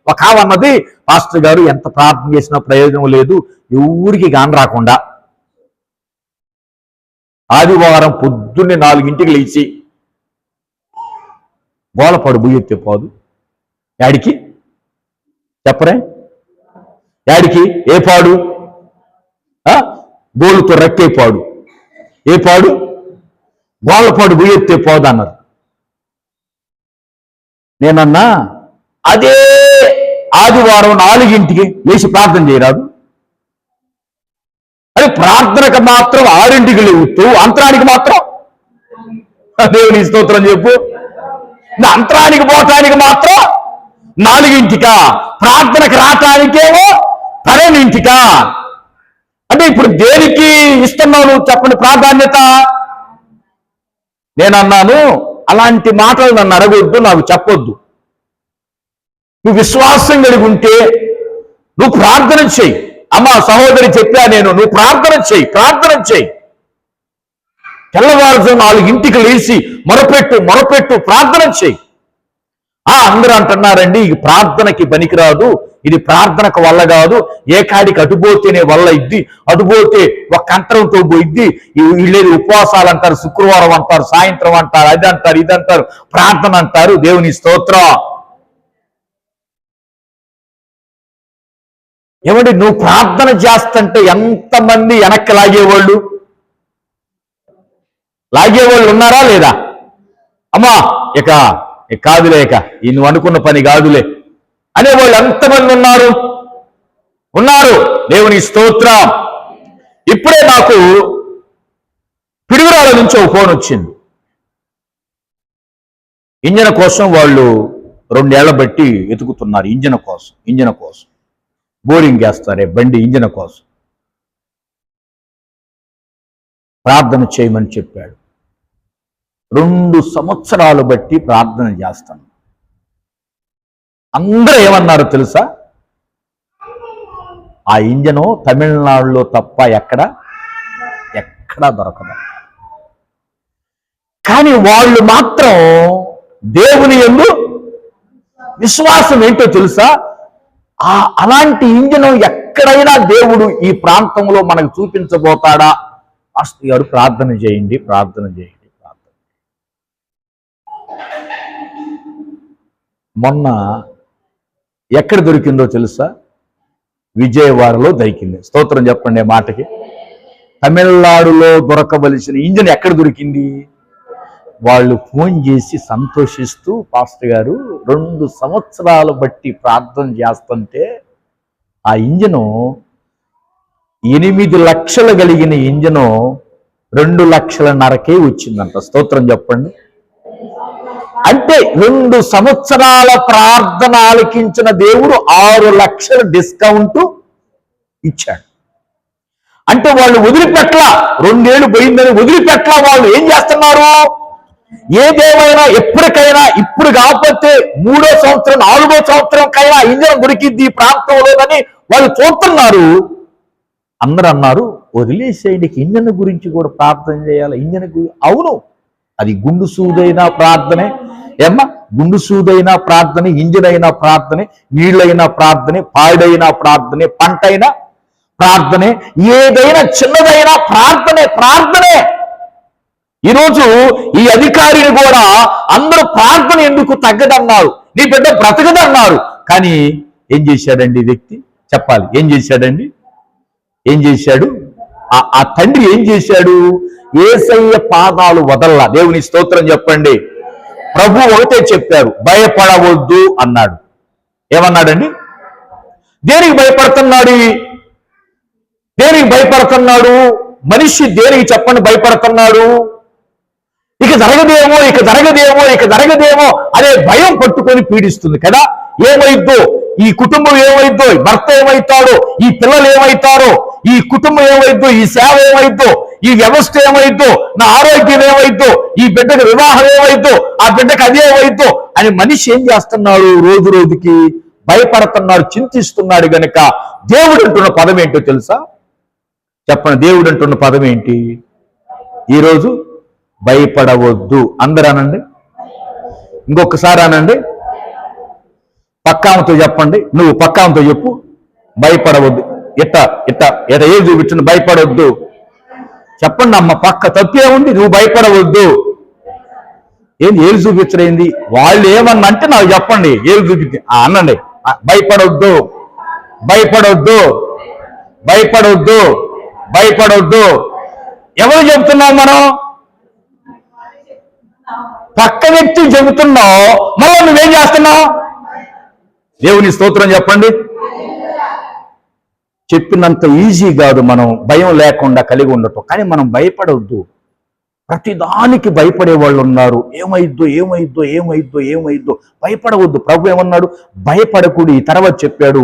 ఒక ఆవన్నది, పాస్టర్ గారు ఎంత ప్రార్థన చేసినా ప్రయోజనం లేదు, ఎవరికి గాని రాకుండా ఆదివారం పొద్దున్నే 4 లేచి గోలపాడు బుయ్యెత్తే పోదు. యాడికి చెప్పరే? యాడికి? ఏ పాడు? గోలుతో రెక్కే పాడు. ఏ పాడు? గోలపాడు బుయ్యెత్తే పోదు అన్నారు. నేనన్నా, అదే ఆదివారం 4 లేచి ప్రార్థన చేయరాదు? అదే ప్రార్థనకు మాత్రం 6 లేవుతూ అంతరానికి మాత్రం దేవుని స్తోత్రం చెప్పు. అంతరానికి పోవటానికి మాత్రం 4 ప్రార్థనకు రావటానికేమో 12 అంటే ఇప్పుడు దేనికి ఇస్తున్నావు నువ్వు చెప్పండి ప్రాధాన్యత? నేనన్నాను, అలాంటి మాటలు నన్ను అడగొద్దు, నాకు చెప్పొద్దు. నువ్వు విశ్వాసం కలిగి ఉంటే నువ్వు ప్రార్థన చెయ్యి. అమ్మా సహోదరి చెప్పా నేను, నువ్వు ప్రార్థన చెయ్యి. తెల్లవారుజాము 4 లేచి మొరపెట్టు ప్రార్థన చెయ్యి. అందరూ అంటున్నారండి ఇది ప్రార్థనకి పనికిరాదు, ఇది ప్రార్థనకు వల్ల కాదు, ఏ కాడికి అటుపోతేనే వల్ల ఇద్ది, అటుపోతే ఒక కంతరంతో పోయిద్ది, వీళ్ళేది ఉపవాసాలు అంటారు, శుక్రవారం అంటారు, సాయంత్రం అంటారు, అది అంటారు, ఇది అంటారు, ప్రార్థన అంటారు. దేవుని స్తోత్రం. ఏమండి, నువ్వు ప్రార్థన చేస్తుంటే ఎంతమంది వెనక్కి లాగేవాళ్ళు ఉన్నారా లేదా? అమ్మా ఇక కాదులే, ఈ నువ్వు అనుకున్న పని కాదులే అనేవాళ్ళు ఎంతమంది ఉన్నారు? దేవుని స్తోత్రం. ఇప్పుడే నాకు పిడుగురాళ్ళ నుంచి ఒక ఫోన్ వచ్చింది. ఇంజన్ కోసం వాళ్ళు 2 ఏళ్ల బట్టి వెతుకుతున్నారు. ఇంజన్ కోసం బోరింగ్ వేస్తారే బండి, ఇంజన్ కోసం ప్రార్థన చేయమని చెప్పాడు. 2 సంవత్సరాలు బట్టి ప్రార్థన చేస్తాను. అందరూ ఏమన్నారు తెలుసా? ఆ ఇంజను తమిళనాడులో తప్ప ఎక్కడా దొరకదు. కానీ వాళ్ళు మాత్రం దేవుని యందు విశ్వాసం ఏంటో తెలుసా? అలాంటి ఇంజన్ ఎక్కడైనా దేవుడు ఈ ప్రాంతంలో మనకు చూపించబోతాడా? పాస్టర్ గారు ప్రార్థన చేయండి, ప్రార్థన చేయండి. మొన్న ఎక్కడ దొరికిందో తెలుసా? విజయవాడలో దొరికింది. స్తోత్రం చెప్పండి మాటకి. తమిళనాడులో దొరకవలసిన ఇంజన్ ఎక్కడ దొరికింది? వాళ్ళు ఫోన్ చేసి సంతోషిస్తూ, పాస్టర్ గారు 2 సంవత్సరాలు బట్టి ప్రార్థన చేస్తుంటే ఆ ఇంజను 8 లక్షలు కలిగిన ఇంజను 2,500,000కే వచ్చిందంట. స్తోత్రం చెప్పండి. అంటే 2 సంవత్సరాల ప్రార్థన ఆలకించిన దేవుడు 6 లక్షల డిస్కౌంట్ ఇచ్చాడు. అంటే వాళ్ళు వదిలిపెట్ల, 2 ఏళ్ళు పోయిందని వదిలిపెట్ల. వాళ్ళు ఏం చేస్తున్నారు? ఏదేమైనా ఎప్పటికైనా, ఇప్పుడు కాకపోతే 3వ సంవత్సరం 4వ సంవత్సరంకైనా ఇంజన్ దొరికింది ఈ ప్రాంతంలోనని వాళ్ళు చూస్తున్నారు. అందరూ అన్నారు, వదిలేసేయండి, ఇంజన్ గురించి కూడా ప్రార్థన చేయాలి. ఇంజన్ అవును, అది గుండు సూదైనా ప్రార్థనే, ఏమ్మా, గుండు సూదైనా ప్రార్థనే, ఇంజన్ అయినా ప్రార్థనే, నీళ్ళైనా ప్రార్థనే, పాడైనా ప్రార్థనే, పంట అయినా ప్రార్థనే, ఏదైనా చిన్నదైనా ప్రార్థనే, ప్రార్థనే. ఈరోజు ఈ అధికారిని కూడా అందరూ ప్రార్థన ఎందుకు తగ్గదన్నారు, నీ బిడ్డ బ్రతకదన్నారు. కానీ ఏం చేశాడండి ఈ వ్యక్తి? చెప్పాలి, ఏం చేశాడండి? ఏం చేశాడు? ఆ తండ్రి ఏం చేశాడు? యేసయ్య పాదాలు వదల్లా. దేవుని స్తోత్రం చెప్పండి. ప్రభు ఒకటే చెప్పారు, భయపడవద్దు అన్నాడు. ఏమన్నాడండి? దేనికి భయపడుతున్నాడు? దేనికి భయపడుతున్నాడు? మనిషి దేనికి చెప్పండి భయపడుతున్నాడు? ఇక జరగదేమో, ఇక జరగదేమో, ఇక జరగదేమో అనే భయం పట్టుకొని పీడిస్తుంది కదా. ఏమైద్దో, ఈ కుటుంబం ఏమైద్దో, భర్త ఏమైతాడో, ఈ పిల్లలు ఏమైతారో, ఈ కుటుంబం ఏమైద్దో, ఈ సేవ ఏమైద్దో, ఈ వ్యవస్థ ఏమైద్దో, నా ఆరోగ్యం ఏమైద్దో, ఈ బిడ్డకు వివాహం ఏమైద్దో, ఆ బిడ్డకు అదే ఏమైద్దో అని మనిషి ఏం చేస్తున్నాడు? రోజు రోజుకి భయపడుతున్నాడు, చింతిస్తున్నాడు. గనుక దేవుడు అంటున్న పదం ఏంటో తెలుసా? చెప్పండి, దేవుడు అంటున్న పదం ఏంటి ఈరోజు? భయపడవద్దు. అందరూ అనండి, ఇంకొకసారి అనండి. పక్కామతో చెప్పండి, నువ్వు పక్కామతో చెప్పు, భయపడవద్దు. ఇట్ట ఇట్ట ఇట ఏం చూపించండి, భయపడవద్దు చెప్పండి. అమ్మ పక్క తప్పే ఉంది, నువ్వు భయపడవద్దు. ఏంది ఏళ్ళు చూపించడైంది? వాళ్ళు ఏమన్నా అంటే నాకు చెప్పండి, ఏళ్ళు చూపించి అనండి. భయపడవద్దు, భయపడవద్దు, భయపడవద్దు, భయపడవద్దు. ఎవరు చెబుతున్నావు? మనం పక్క వ్యక్తి చెబుతున్నావు, మళ్ళీ నువ్వేం చేస్తున్నావు? దేవుని స్తోత్రం చెప్పండి. చెప్పినంత ఈజీ కాదు మనం భయం లేకుండా కలిగి ఉండటం. కానీ మనం భయపడవద్దు. ప్రతిదానికి భయపడే వాళ్ళు ఉన్నారు. ఏమైద్దో, ఏమైద్దో, ఏమైద్దో, ఏమైద్దో, భయపడవద్దు. ప్రభు ఏమన్నాడు? భయపడకూడి. తర్వాత చెప్పాడు,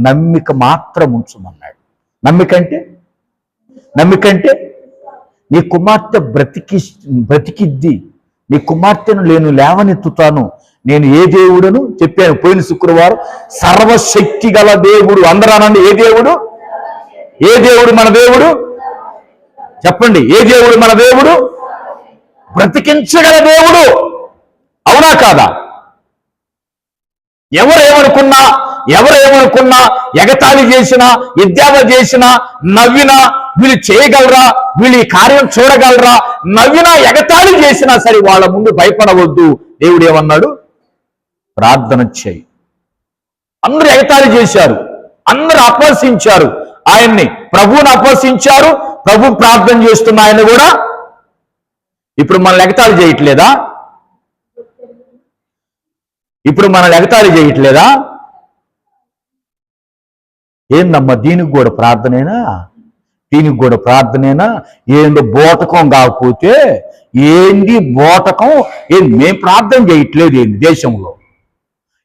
నమ్మిక మాత్రం ఉంచమన్నాడు. నమ్మికంటే నీ కుమార్తె బ్రతికిద్ది, నీ కుమార్తెను నేను లేవనెత్తుతాను. నేను ఏ దేవుడను చెప్పాను పోయిన శుక్రవారం. సర్వశక్తి గల దేవుడు. అందరూ అనండి, ఏ దేవుడు? ఏ దేవుడు మన దేవుడు? చెప్పండి, ఏ దేవుడు మన దేవుడు? బ్రతికించగల దేవుడు. అవునా కాదా? ఎవరేమనుకున్నా, ఎగతాళి చేసినా, ఎద్దేవా చేసినా, నవ్వినా, వీళ్ళు చేయగలరా, వీళ్ళు ఈ కార్యం చూడగలరా, నవ్వినా ఎగతాళి చేసినా సరే వాళ్ళ ముందు భయపడవద్దు. దేవుడు ఏమన్నాడు? ప్రార్థన చేయి. అందరూ ఎగతాళి చేశారు, అందరూ అపహసించారు ఆయన్ని, ప్రభువుని అపహసించారు. ప్రభు ప్రార్థన చేస్తున్న ఆయన కూడా ఇప్పుడు మనల్ని ఎగతాళి చేయట్లేదా? ఇప్పుడు మనల్ని ఎగతాళి చేయట్లేదా? ఏందమ్మా, దీనికి కూడా ప్రార్థనేనా? దీనికి కూడా ప్రార్థనేనా? ఏందో బోటకం కాకపోతే ఏంది బోటకం? ఏంది మేము ప్రార్థన చేయట్లేదు ఏంది దేశంలో?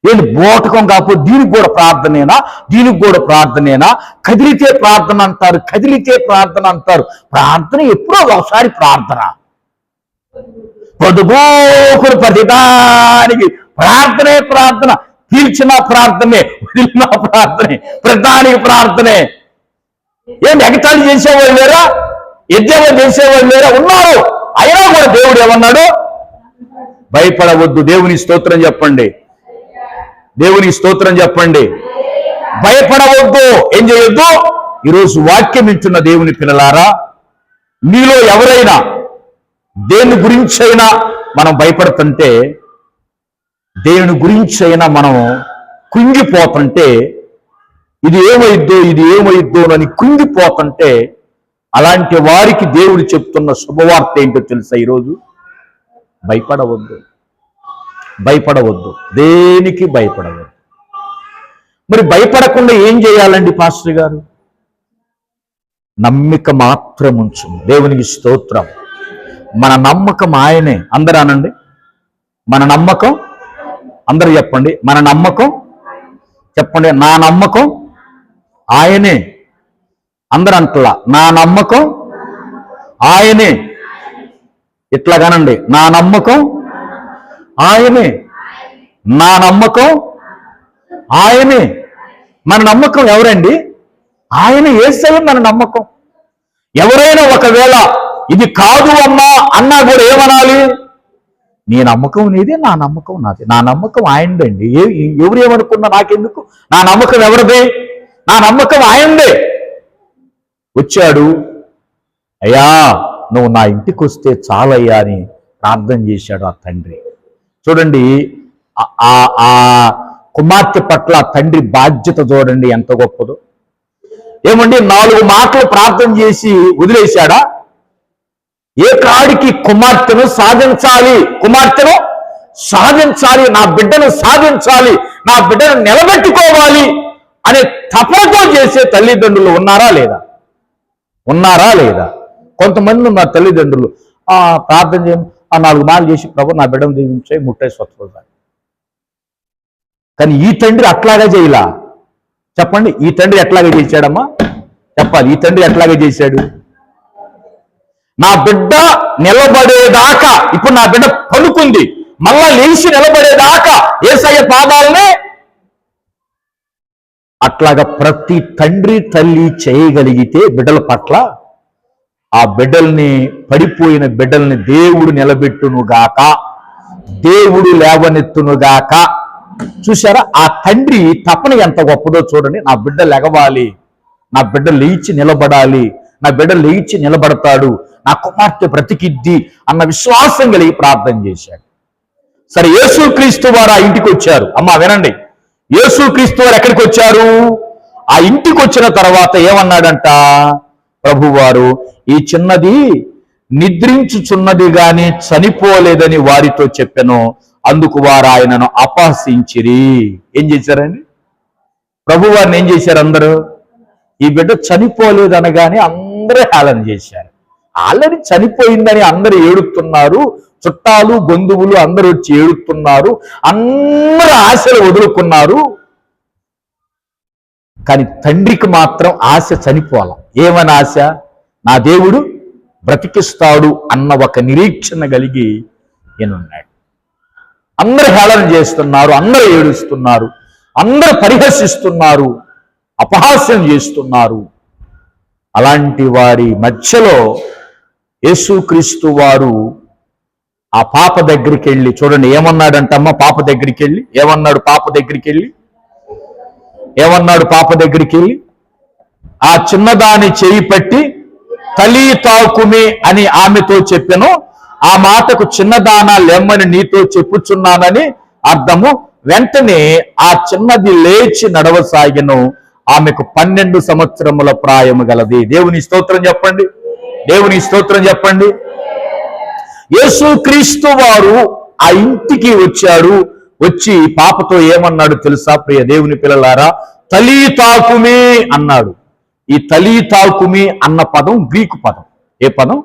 ఏంది బోటకం కాకపోతే దీనికి కూడా ప్రార్థనేనా? దీనికి కూడా ప్రార్థనేనా? కదిలితే ప్రార్థన అంటారు, కదిలితే ప్రార్థన అంటారు. ప్రార్థన ఎప్పుడో ఒకసారి ప్రార్థన. పొదుగోకులు ప్రతిదానికి ప్రార్థనే ప్రార్థన. తీర్చిన ప్రార్థనే, వదిలిన ప్రార్థనే, ప్రధానికి ప్రార్థనే. ఏంటి ఎగతాళి చేసేవాళ్ళు లేరా? ఎద్దేవా చేసేవాళ్ళు లేరా? ఉన్నారు. అయినా కూడా దేవుడు ఏమన్నాడు? భయపడవద్దు. దేవుని స్తోత్రం చెప్పండి. దేవుని స్తోత్రం చెప్పండి. భయపడవద్దు. ఏం చేయొద్దు? ఈరోజు వాక్యం వింటున్న దేవుని పిల్లలారా, మీలో ఎవరైనా దేని గురించైనా మనం భయపడుతుంటే, దేని గురించైనా మనం కుంగిపోతుంటే, ఇది ఏమైద్దో అని కుంగిపోతుంటే, అలాంటి వారికి దేవుడు చెప్తున్న శుభవార్త ఏంటో తెలుసా? ఈరోజు భయపడవద్దు, దేనికి భయపడవద్దు. మరి భయపడకుండా ఏం చేయాలండి పాస్టర్ గారు? నమ్మిక మాత్రం ఉంచు. దేవునికి స్తోత్రం. మన నమ్మకం ఆయనే. అందరూ అనండి, మన నమ్మకం. అందరూ చెప్పండి, మన నమ్మకం. చెప్పండి, నా నమ్మకం ఆయనే. అందరూ అంటలా, నా నమ్మకం ఆయనే. ఇట్లాగానండి, నా నమ్మకం ఆయనే, నా నమ్మకం ఆయనే. మన నమ్మకం ఎవరండి? ఆయన. యేసయ్య మన నమ్మకం. ఎవరైనా ఒకవేళ ఇది కాదు అన్నా కూడా ఏమనాలి? నీ నమ్మకం నీదే, నా నమ్మకం నాది. నా నమ్మకం ఆయనదండి. ఎవరు ఏమనుకున్నా నాకెందుకు? నా నమ్మకం ఎవరిదే? నా నమ్మకం ఆయనదే. వచ్చాడు, అయ్యా నువ్వు నా ఇంటికి వస్తే చాలయ్యా అని ప్రార్థన చేశాడు ఆ తండ్రి. చూడండి, ఆ కుమార్తె పట్ల తండ్రి బాధ్యత చూడండి ఎంత గొప్పదో. ఏమండి, 4 మాటలు ప్రార్థన చేసి వదిలేశాడా? ఏ కాడికి కుమార్తెను సాధించాలి, నా బిడ్డను సాధించాలి, నా బిడ్డను నిలబెట్టుకోవాలి అనే తపనతో చేసే తల్లిదండ్రులు ఉన్నారా లేదా? కొంతమంది ఉన్నారు తల్లిదండ్రులు, ప్రార్థన చేయం, 4 మాటలు చేసి ప్రభు నా బిడ్డను దీవించాయి, ముట్టాయి, స్వచ్ఛపడతాయి. కానీ ఈ తండ్రి అట్లాగా చేయలా. చెప్పండి, ఈ తండ్రి ఎట్లాగా చేశాడమ్మా? చెప్పాలి, ఈ తండ్రి ఎట్లాగా చేశాడు? నా బిడ్డ నిలబడేదాకా, ఇప్పుడు నా బిడ్డ పడుకుంది, మళ్ళా లేచి నిలబడేదాకా యేసయ్య పాదాలనే. అట్లాగా ప్రతి తండ్రి తల్లి చేయగలిగితే బిడ్డల పట్ల, ఆ బిడ్డల్ని, పడిపోయిన బిడ్డల్ని దేవుడు నిలబెట్టునుగాక, దేవుడు లేవనెత్తునుగాక. చూసారా, ఆ తండ్రి తపన ఎంత గొప్పదో చూడండి. నా బిడ్డ లెగవాలి, నా బిడ్డ లేచి నిలబడాలి, నా బిడ్డ లేచి నిలబడతాడు, నా కుమార్తె బ్రతికిద్ది అన్న విశ్వాసం కలిగి ప్రార్థన చేశాడు. సరే, యేసుక్రీస్తు వారు ఆ ఇంటికి వచ్చారు. అమ్మా వినండి, యేసుక్రీస్తు వారు ఎక్కడికి వచ్చారు? ఆ ఇంటికి వచ్చిన తర్వాత ఏమన్నాడంట ప్రభువారు? ఈ చిన్నది నిద్రించుచున్నది గాని చనిపోలేదని వారితో చెప్పెను. అందుకు వారు ఆయనను అపహసించిరి. ఏం చేశారండి? ప్రభువారిని ఏం చేశారు? అందరూ ఈ బిడ్డ చనిపోలేదు అనగానే అందరూ హేళన చేశారు. ఆల్రెడీ చనిపోయిందని అందరూ ఏడుస్తున్నారు, చుట్టాలు బంధువులు అందరూ వచ్చి ఏడుస్తున్నారు, అందరూ ఆశలు వదులుకున్నారు. కానీ తండ్రికి మాత్రం ఆశ చనిపోవాలి. ఏమని ఆశ? నా దేవుడు బ్రతికిస్తాడు అన్న ఒక నిరీక్షణ కలిగి ఈయనున్నాడు. అందరూ హేళన చేస్తున్నారు, అందరూ ఏడుస్తున్నారు, అందరూ పరిహసిస్తున్నారు, అపహాస్యం చేస్తున్నారు. అలాంటి వారి మధ్యలో యేసుక్రీస్తు వారు ఆ పాప దగ్గరికి వెళ్ళి, చూడండి ఏమన్నాడంటమ్మ? పాప దగ్గరికి వెళ్ళి ఏమన్నాడు? పాప దగ్గరికి వెళ్ళి ఆ చిన్నదాని చేయి పట్టి తలీ తాకుమి అని ఆమెతో చెప్పెను. ఆ మాటకు చిన్నదానా లెమ్మని నీతో చెప్పుచున్నానని అర్థము. వెంటనే ఆ చిన్నది లేచి నడవసాగెను. ఆమెకు 12 సంవత్సరముల ప్రాయము గలది. దేవుని స్తోత్రం చెప్పండి, దేవుని స్తోత్రం చెప్పండి. యేసుక్రీస్తు వారు ఆ ఇంటికి వచ్చాడు. వచ్చి పాపతో ఏమన్నాడు తెలుసా ప్రియ దేవుని పిల్లలారా? తలీ తాకుమి అన్నాడు. ఈ తలీ తాకుమి అన్న పదం గ్రీకు పదం. ఏ పదం?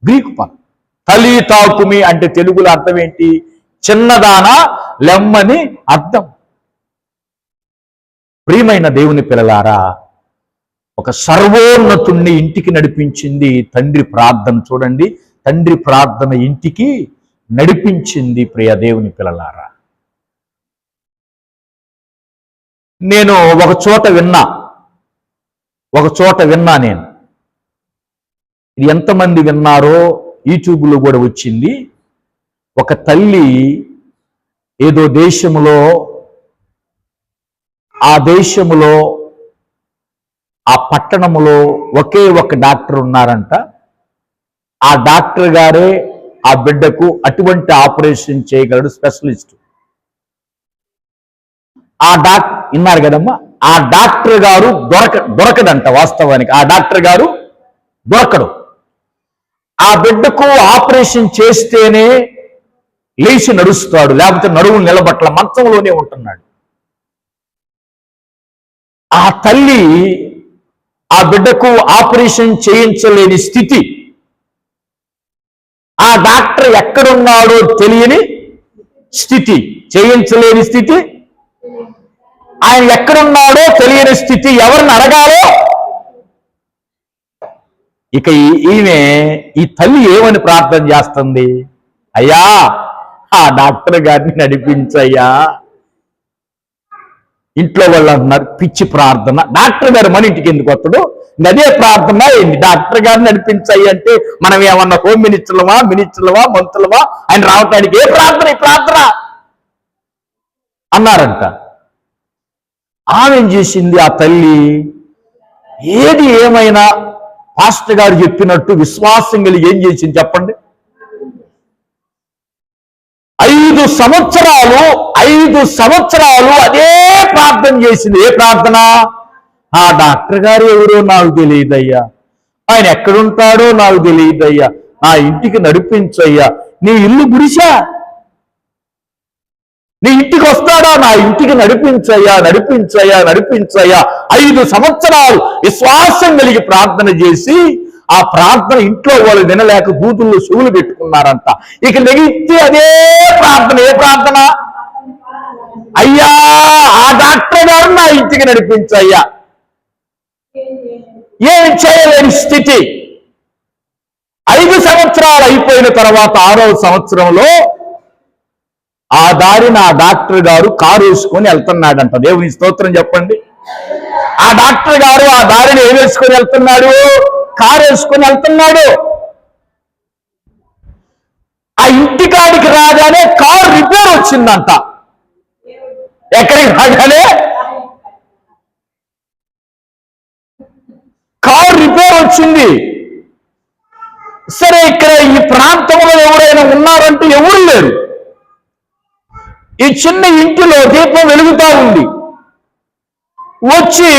గ్రీకు పదం. తలీ తాకుమి అంటే తెలుగులో అర్థం ఏంటి? చిన్నదానా లెమ్మని అర్థం. ప్రియమైన దేవుని పిల్లలారా, ఒక సర్వోన్నతుణ్ణి ఇంటికి నడిపించింది తండ్రి ప్రార్థన. చూడండి, తండ్రి ప్రార్థన ఇంటికి నడిపించింది ప్రియ దేవుని పిల్లలారా. నేను ఒక చోట విన్నా నేను. ఇది ఎంతమంది విన్నారో యూట్యూబ్లో కూడా వచ్చింది. ఒక తల్లి ఏదో దేశంలో ఆ దేశములో ఆ పట్టణములో ఒకే ఒక డాక్టర్ ఉన్నారంట. ఆ డాక్టర్ గారే ఆ బిడ్డకు అటువంటి ఆపరేషన్ చేయగలడు, స్పెషలిస్ట్. విన్నారు కదమ్మా, ఆ డాక్టర్ గారు దొరకడంట. వాస్తవానికి ఆ డాక్టర్ గారు దొరకడు. ఆ బిడ్డకు ఆపరేషన్ చేస్తేనే లేచి నడుస్తాడు, లేకపోతే నడువు నిలబట్ల, మంచంలోనే ఉంటున్నాడు. ఆ తల్లి ఆ బిడ్డకు ఆపరేషన్ చేయించలేని స్థితి, ఆ డాక్టర్ ఎక్కడున్నాడో తెలియని స్థితి, చేయించలేని స్థితి, ఆయన ఎక్కడున్నాడో తెలియని స్థితి, ఎవరిని అడగాలో. ఇక ఈ తల్లి ఏమని ప్రార్థన చేస్తుంది? అయ్యా, ఆ డాక్టర్ గారిని నడిపించయ్యా. ఇంట్లో వాళ్ళు అంటున్నారు, పిచ్చి ప్రార్థన, డాక్టర్ గారు మన ఇంటికి ఎందుకు వస్తాడు, అదే ప్రార్థన ఏంటి? డాక్టర్ గారిని నడిపించాయి అంటే మనం ఏమన్నా హోమ్ మినిస్టర్లవా, మంత్రులవా? ఆయన రావటానికి ఏ ప్రార్థన, ఈ ప్రార్థన అన్నారంట. ఆమె ఏం చేసింది? ఆ తల్లి ఏది ఏమైనా పాస్టర్ గారు చెప్పినట్టు విశ్వాసం కలిగి ఏం చేసింది చెప్పండి? 5 సంవత్సరాలు అదే ప్రార్థన చేసింది. ఏ ప్రార్థన? ఆ డాక్టర్ గారు ఎవరో నాకు తెలియదయ్యా, ఆయన ఎక్కడుంటాడో నాకు తెలియదయ్యా, నా ఇంటికి నడిపించయ్యా. నీ ఇల్లు గుడిసా, నీ ఇంటికి వస్తాడా? నా ఇంటికి నడిపించయ్యా. 5 సంవత్సరాలు విశ్వాసం కలిగి ప్రార్థన చేసి, ఆ ప్రార్థన ఇంట్లో వాళ్ళు వినలేక బూతుల్లో చెవులు పెట్టుకున్నారంట. ఇక నెగితే అదే ప్రార్థన. ఏ ప్రార్థన? అయ్యా, ఆ డాక్టర్ గారు నా ఇంటికి నడిపించయ్యా. ఏమి చేయలేని స్థితి. 5 సంవత్సరాలు అయిపోయిన తర్వాత 6వ సంవత్సరంలో ఆ దారిన ఆ డాక్టర్ గారు కారు వేసుకొని వెళ్తున్నాడంట. దేవుని స్తోత్రం చెప్పండి. ఆ డాక్టర్ గారు ఆ దారిని ఏం వేసుకొని వెళ్తున్నాడు? కారు వేసుకొని వెళ్తున్నాడు. ఆ ఇంటికాడికి రాగానే కారు రిపేర్ వచ్చిందంట. ఎక్కడికి రాగానే కారు రిపేర్ వచ్చింది. సరే, ఇక్కడ ఈ ప్రాంతంలో ఎవరైనా ఉన్నారంటే ఎవరు లేరు. ఈ చిన్న ఇంటిలో దీపం వెలుగుతా ఉంది. వచ్చి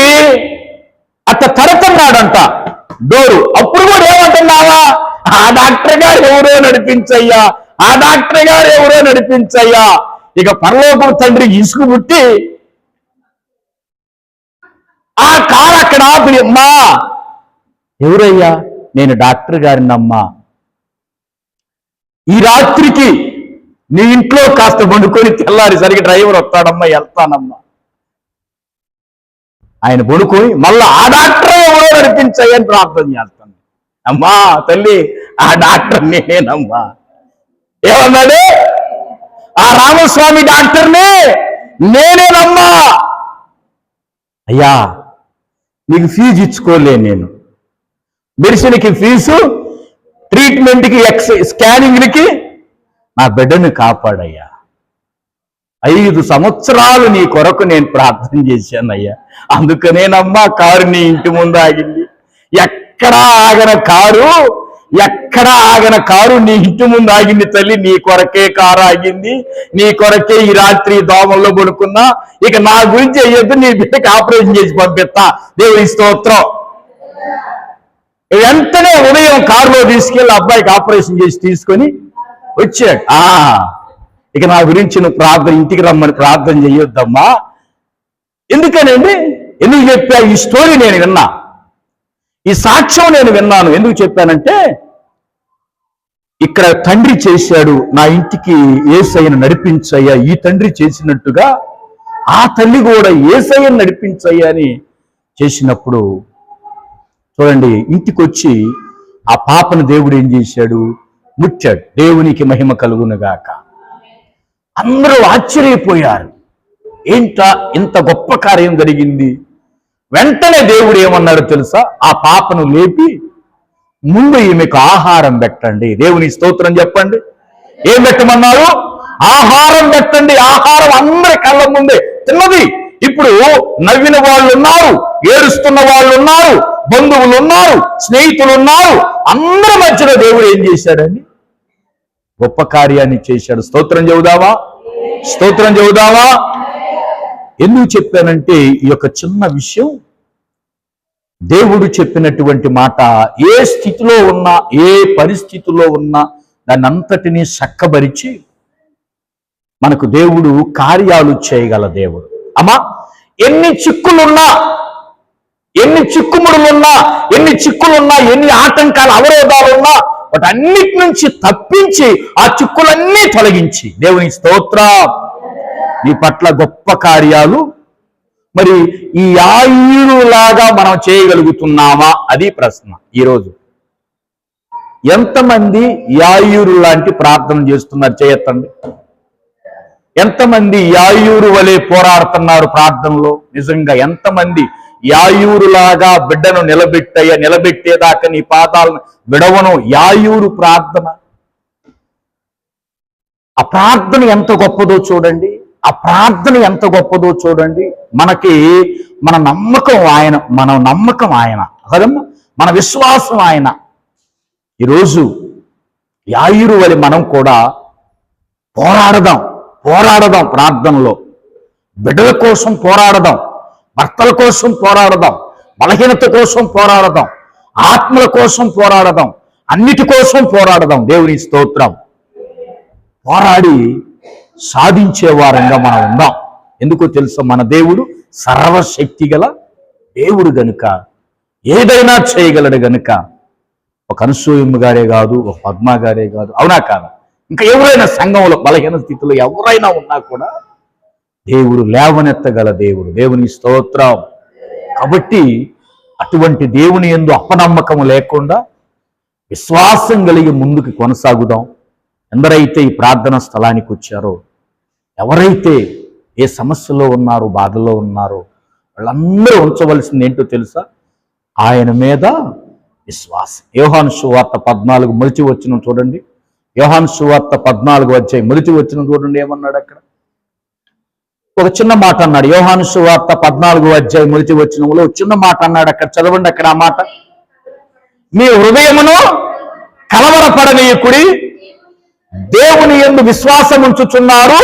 తడుతున్నాడంట డోరు. అప్పుడు కూడా ఏమంటున్నావా? ఆ డాక్టర్ గారు ఎవరో నడిపించయ్యా, ఆ డాక్టర్ గారు ఎవరో నడిపించయ్యా. ఇక పరలోకం తండ్రి ఇసుకు పుట్టి ఆ కారు అక్కడ ఆపి, అమ్మా ఎవరయ్యా? నేను డాక్టర్ గారినమ్మా, ఈ రాత్రికి నీ ఇంట్లో కాస్త పండుకొని తెల్లారిసరికి డ్రైవర్ వస్తాడమ్మా, వెళ్తానమ్మా. ఆయన పడుకొని మళ్ళా ఆ డాక్టర్ ఎవరో నడిపించాయని ప్రార్థన చేస్తాను. అమ్మా తల్లి, ఆ డాక్టర్ నేనేనమ్మా. ఏమన్నాడు? ఆ రామస్వామి డాక్టర్ని నేనేనమ్మా. అయ్యా, నీకు ఫీజు ఇచ్చుకోలే, నేను మెడిసిన్కి ఫీజు, ట్రీట్మెంట్కి, స్కానింగ్లకి నా బిడ్డను కాపాడయ్యా. 5 సంవత్సరాలు నీ కొరకు నేను ప్రార్థన చేశానయ్యా. అందుకనేనమ్మా కారు నీ ఇంటి ముందు ఆగింది. ఎక్కడా ఆగన కారు నీ ఇంటి ముందు ఆగింది తల్లి. నీ కొరకే కారు ఆగింది, నీ కొరకే ఈ రాత్రి దోమల్లో పడుకున్నా. ఇక నా గురించి అయ్యొద్దు, నీ బిడ్డకి ఆపరేషన్ చేసి పంపిస్తా. దేవుని స్తోత్రం. వెంటనే ఉదయం కారులో తీసుకెళ్ళి అబ్బాయికి ఆపరేషన్ చేసి తీసుకొని వచ్చాడు. ఇక నా గురించి నువ్వు ప్రార్థన, ఇంటికి రమ్మని ప్రార్థన చెయ్యొద్దమ్మా. ఎందుకనండి? ఎందుకు చెప్పా? ఈ స్టోరీ నేను విన్నా, ఈ సాక్ష్యం నేను విన్నాను. ఎందుకు చెప్పానంటే, ఇక్కడ తండ్రి చేశాడు, నా ఇంటికి యేసయ్యను నడిపించయ్యా. ఈ తండ్రి చేసినట్టుగా ఆ తల్లి కూడా యేసయ్యను నడిపించయ్యా అని చేసినప్పుడు చూడండి, ఇంటికి వచ్చి ఆ పాపను దేవుడు ఏం చేశాడు? ముట్టాడు. దేవునికి మహిమ కలుగునుగాక. అందరూ ఆశ్చర్యపోయారు. ఏంటా ఇంత గొప్ప కార్యం జరిగింది? వెంటనే దేవుడు ఏమన్నాడు తెలుసా? ఆ పాపను లేపి ముందు ఈమెకు ఆహారం పెట్టండి. దేవుని స్తోత్రం చెప్పండి. ఏం పెట్టమన్నారు? ఆహారం పెట్టండి. ఆహారం అందరి కళ్ళ ముందే తిన్నది. ఇప్పుడు నవ్విన వాళ్ళు ఉన్నారు, ఏడుస్తున్న వాళ్ళు ఉన్నారు, బంధువులు ఉన్నారు, స్నేహితులు ఉన్నారు. అందరి మధ్యలో దేవుడు ఏం చేశాడండి? గొప్ప కార్యాన్ని చేశాడు. స్తోత్రం చెబుదావా? స్తోత్రం చెబుదావా? ఎందుకు చెప్పానంటే ఈ యొక్క చిన్న విషయం, దేవుడు చెప్పినటువంటి మాట ఏ స్థితిలో ఉన్నా, ఏ పరిస్థితిలో ఉన్నా దాన్ని అంతటినీ చక్కబరిచి మనకు దేవుడు కార్యాలు చేయగల దేవుడు. అమ్మా, ఎన్ని చిక్కులున్నా, ఎన్ని చిక్కుముడులున్నా, ఎన్ని చిక్కులున్నా, ఎన్ని ఆటంకాలు అవరోధాలున్నా వాటన్నిటి నుంచి తప్పించి ఆ చిక్కులన్నీ తొలగించి దేవుని స్తోత్రం నీ పట్ల గొప్ప కార్యాలు మరి ఈ యాయీరులాగా మనం చేయగలుగుతున్నామా? అది ప్రశ్న. ఈరోజు ఎంతమంది యాయీరు లాంటి ప్రార్థన చేస్తున్నారు? చేయొద్దండి. ఎంతమంది యాయూరు వలె పోరాడుతున్నారు ప్రార్థనలో? నిజంగా ఎంతమంది యాయూరులాగా బిడ్డను నిలబెట్టేదాకా నీ పాదాలను విడవను యాయూరు ప్రార్థన? ఆ ప్రార్థన ఎంత గొప్పదో చూడండి, ఆ ప్రార్థన ఎంత గొప్పదో చూడండి. మన నమ్మకం ఆయన కదమ్మా, మన విశ్వాసం ఆయన. ఈరోజు యాయూరు వలె మనం కూడా పోరాడదాం ప్రార్థనలో. బిడ్డల కోసం పోరాడదాం, భర్తల కోసం పోరాడదాం, బలహీనత కోసం పోరాడదాం, ఆత్మల కోసం పోరాడదాం, అన్నిటి కోసం పోరాడదాం. దేవుని స్తోత్రం. పోరాడి సాధించే వారంగా మనం ఉందాం. ఎందుకో తెలుసా? మన దేవుడు సర్వశక్తి గల దేవుడు గనుక, ఏదైనా చేయగలడు గనుక. ఒక అనసూయమ్మ గారే కాదు, ఒక పద్మ గారే కాదు, అవునా కాదా? ఇంకా ఎవరైనా సంఘంలో బలహీన స్థితిలో ఎవరైనా ఉన్నా కూడా దేవుడు లేవనెత్తగల దేవుడు. దేవుని స్తోత్రం. కాబట్టి అటువంటి దేవుని యందు అపనమ్మకం లేకుండా విశ్వాసం కలిగి ముందుకు కొనసాగుదాం. ఎందరైతే ఈ ప్రార్థనా స్థలానికి వచ్చారో, ఎవరైతే ఏ సమస్యలో ఉన్నారో, బాధలో ఉన్నారో, వాళ్ళందరూ ఉంచవలసింది ఏంటో తెలుసా? ఆయన మీద విశ్వాసం. యోహాను సువార్త 14 మొదటి వచనం చూడండి. యోహాను సువార్త 14 మొదటి వచనం చూడండి. ఏమన్నాడు అక్కడ? ఒక చిన్న మాట అన్నాడు. యోహాను సువార్త 14 మొదటి వచనంలో చిన్న మాట అన్నాడు. అక్కడ చదవండి. అక్కడ ఆ మాట, మీ హృదయమును కలవరపడనీయకుడి, దేవుని యందు విశ్వాసం ఉంచుచున్నారు,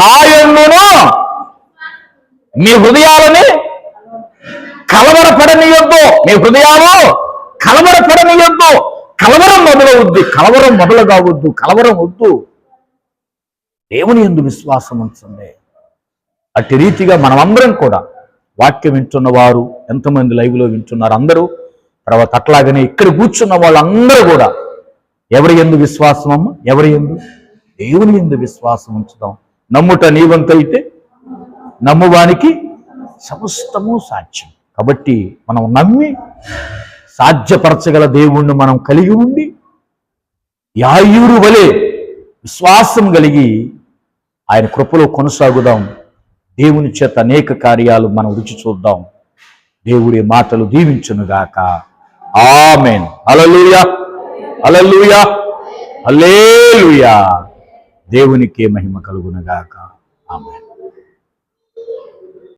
నా యందును మీ హృదయాలని కలవరపడనీయొద్దు. మీ హృదయాలు కలవరపడనీయొద్దు. కలవరం మొదలవుద్ది, కలవరం మొదలు కావద్దు, కలవరం వద్దు. దేవుని యందు విశ్వాసం ఉంచండి. అట్టి రీతిగా మనమందరం కూడా వాక్యం వింటున్న వారు ఎంతమంది లైవ్లో వింటున్నారు అందరూ, తర్వాత అట్లాగనే ఇక్కడ కూర్చున్న వాళ్ళందరూ కూడా ఎవరి యందు విశ్వాసం అమ్మ? ఎవరి యందు? దేవుని యందు విశ్వాసం ఉంచుదాం. నమ్ముట నీవంతైతే నమ్మువానికి సమస్తము సాధ్యం. కాబట్టి మనం నమ్మి సాధ్యపరచగల దేవుణ్ణి మనం కలిగి ఉండి యాయూరు వలె విశ్వాసం కలిగి ఆయన కృపలో కొనసాగుదాం. దేవుని చేత అనేక కార్యాలు మనం రుచి చూద్దాం. దేవుడి మాటలు దీవించునుగాక. ఆమేన్. హల్లెలూయా, హల్లెలూయా, హల్లెలూయా. దేవునికి మహిమ కలుగునుగాక. ఆమేన్.